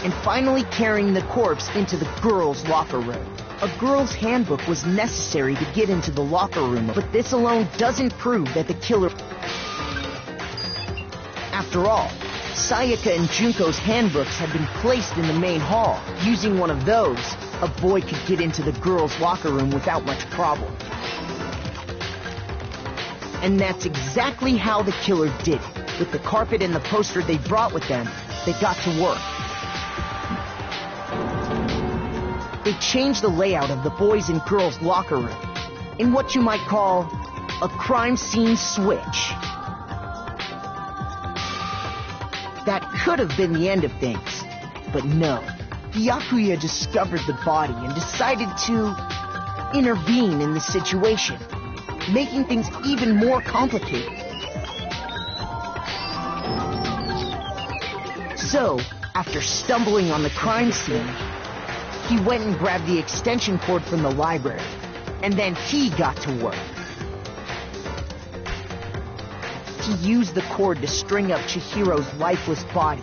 Speaker 8: and finally carrying the corpse into the girls' locker room. A girl's handbook was necessary to get into the locker room, but this alone doesn't prove that the killer... After all, Sayaka and Junko's handbooks had been placed in the main hall. Using one of those, a boy could get into the girls' locker room without much problem. And that's exactly how the killer did it. With the carpet and the poster they brought with them, they got to work. They changed the layout of the boys' and girls' locker room in what you might call a crime scene switch. That could have been the end of things, but no. Byakuya discovered the body and decided to intervene in the situation, making things even more complicated. So, after stumbling on the crime scene, he went and grabbed the extension cord from the library, and then he got to work. He used the cord to string up Chihiro's lifeless body.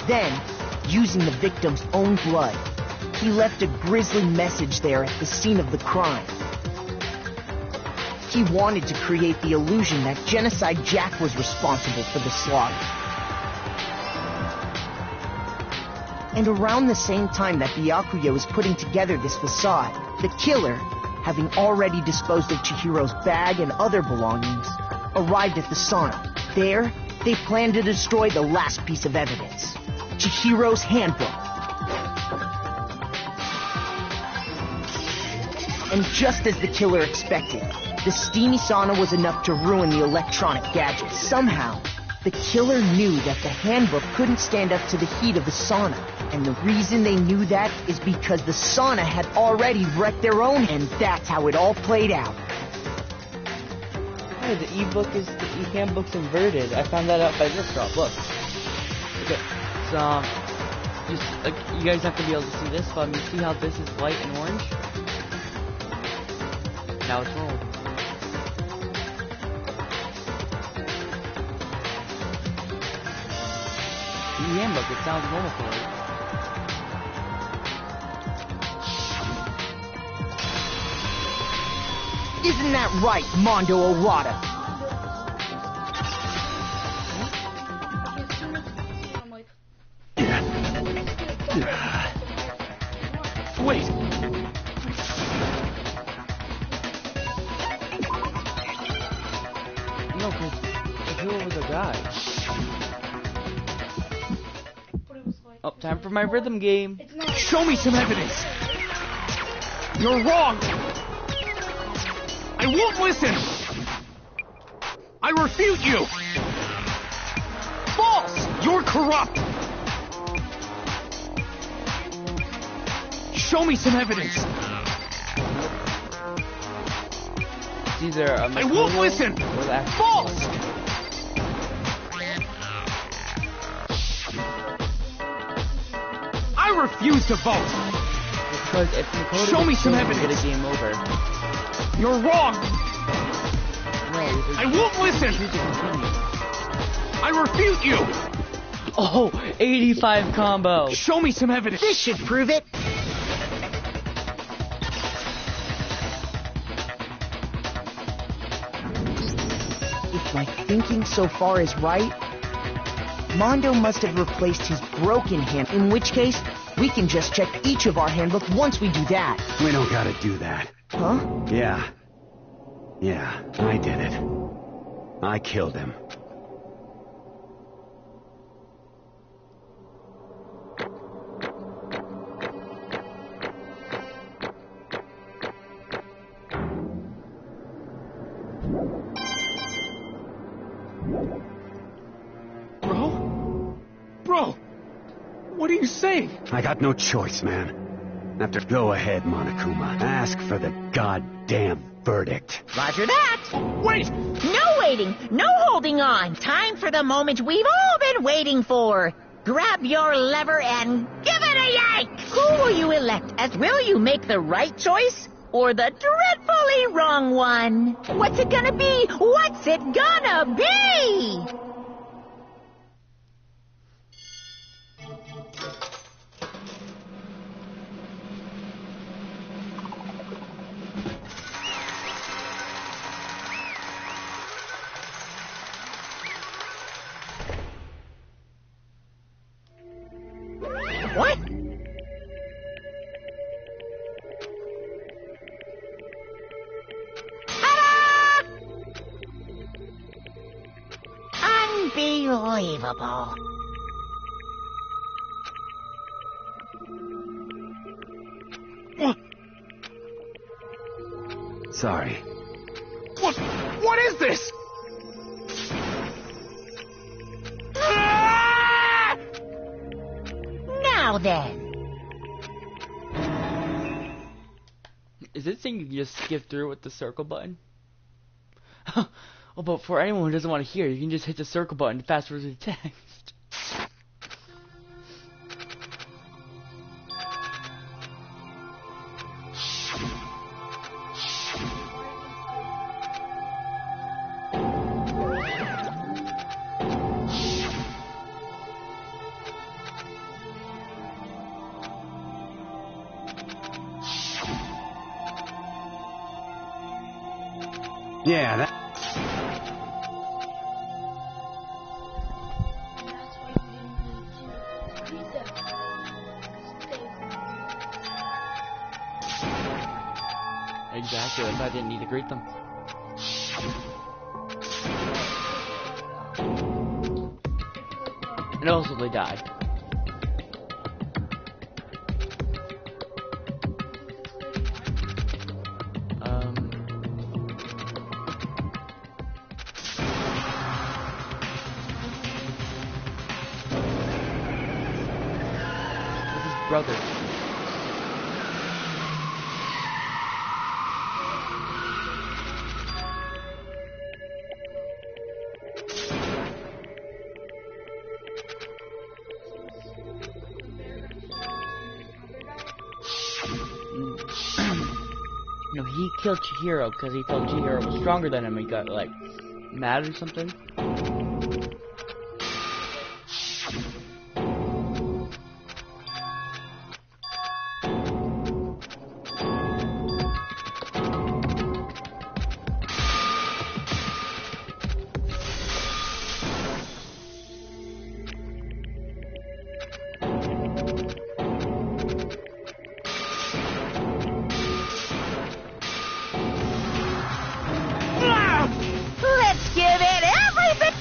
Speaker 8: Then, using the victim's own blood, he left a grisly message there at the scene of the crime. He wanted to create the illusion that Genocide Jack was responsible for the slaughter. And around the same time that Byakuya was putting together this facade, the killer, having already disposed of Chihiro's bag and other belongings, arrived at the sauna. There, they planned to destroy the last piece of evidence, Chihiro's handbook. And just as the killer expected, the steamy sauna was enough to ruin the electronic gadgets. Somehow, the killer knew that the handbook couldn't stand up to the heat of the sauna. And the reason they knew that is because the sauna had already wrecked their own, and that's how it all played out.
Speaker 1: Hey, the handbook's inverted. I found that out by this drop. Look. Okay, so you guys have to be able to see this, but you see how this is white and orange? Now it's rolled. In the handbook, it sounds normal for it.
Speaker 8: Isn't that right, Mondo Owada?
Speaker 13: Wait!
Speaker 1: No, because Kazua was a guy. Oh, time for my rhythm game.
Speaker 13: Show me some evidence! You're wrong! I won't listen! I refute you! False! You're corrupt! Show me some evidence!
Speaker 1: It's either a
Speaker 13: I won't listen! False! I refuse to vote!
Speaker 1: Because if Makoto
Speaker 13: show me some
Speaker 1: get
Speaker 13: evidence!
Speaker 1: a game over.
Speaker 13: You're wrong!
Speaker 1: No,
Speaker 13: I won't listen! I refute you!
Speaker 1: Oh, 85 combo!
Speaker 13: Show me some evidence!
Speaker 8: This should prove it! If my thinking so far is right, Mondo must have replaced his broken hand, in which case, we can just check each of our handbooks once we do that.
Speaker 6: We don't gotta do that.
Speaker 8: Huh?
Speaker 6: Yeah, I did it. I killed him.
Speaker 4: me!
Speaker 6: I got no choice, man. After go ahead, Monokuma. Ask for the goddamn verdict.
Speaker 12: Roger that.
Speaker 4: Wait!
Speaker 12: No waiting, no holding on. Time for the moment we've all been waiting for. Grab your lever and give it a yank! Who will you elect? Will you make the right choice or the dreadfully wrong one? What's it gonna be? What's it gonna be? What? Ta-da! Unbelievable.
Speaker 6: Sorry.
Speaker 4: What is this?
Speaker 12: Now then.
Speaker 1: Is this thing you can just skip through with the circle button? Oh, but for anyone who doesn't want to hear, you can just hit the circle button to fast forward the text.
Speaker 6: Yeah, that...
Speaker 1: Exactly, that's why I didn't need to greet them. And also they died. Brother. No, he killed Chihiro because he felt Chihiro was stronger than him. He got like mad or something.
Speaker 12: Let's give it everything.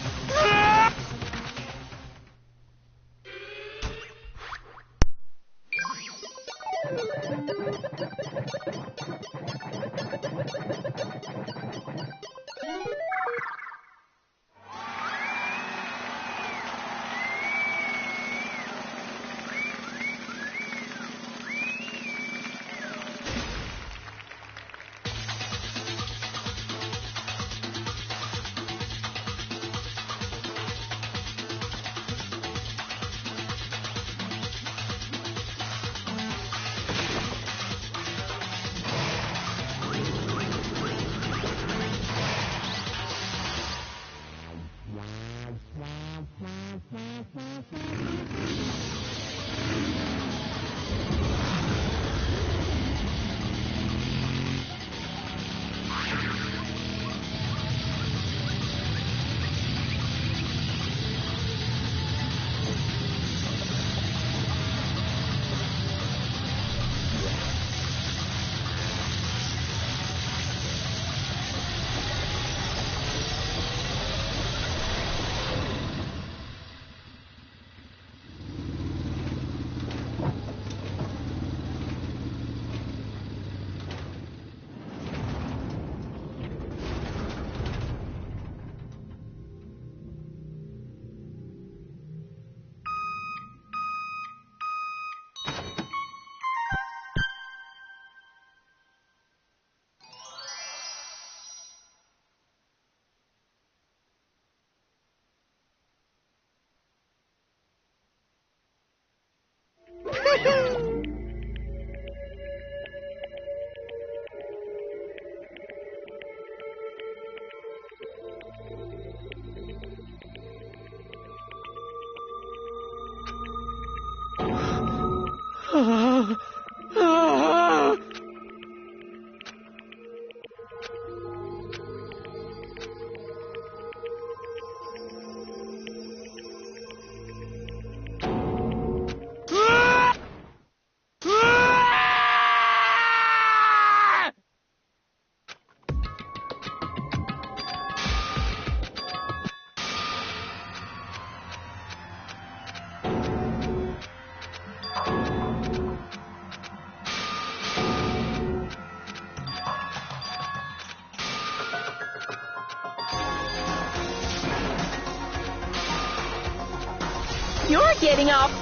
Speaker 12: You're getting off.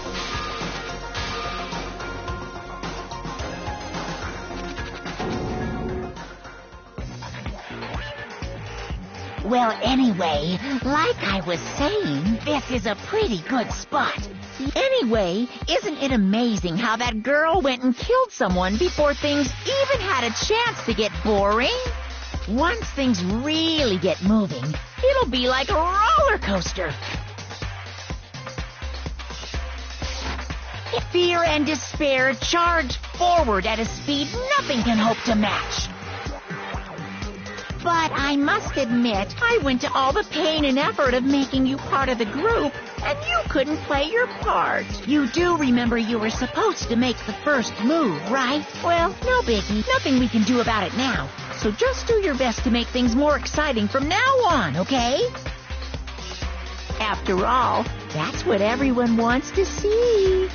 Speaker 2: Well, anyway, like I was saying, this is a pretty good spot. Anyway, isn't it amazing how that girl went and killed someone before things even had a chance to get boring? Once things really get moving, it'll be like a roller coaster. Fear and despair charge forward at a speed nothing can hope to match. But I must admit, I went to all the pain and effort of making you part of the group, and you couldn't play your part. You do remember you were supposed to make the first move, right? Well, no biggie. Nothing we can do about it now. So just do your best to make things more exciting from now on, okay? After all, that's what everyone wants to see.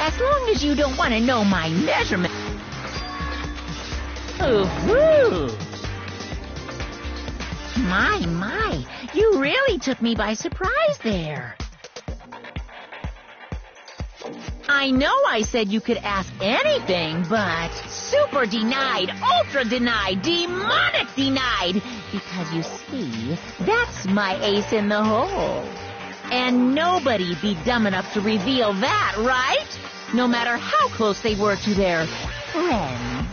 Speaker 2: As long as you don't want to know my measurement. Ooh-hoo! My, you really took me by surprise there. I know I said you could ask anything, but super denied, ultra denied, demonic denied. Because you see, that's my ace in the hole. And nobody'd be dumb enough to reveal that, right? No matter how close they were to their friends.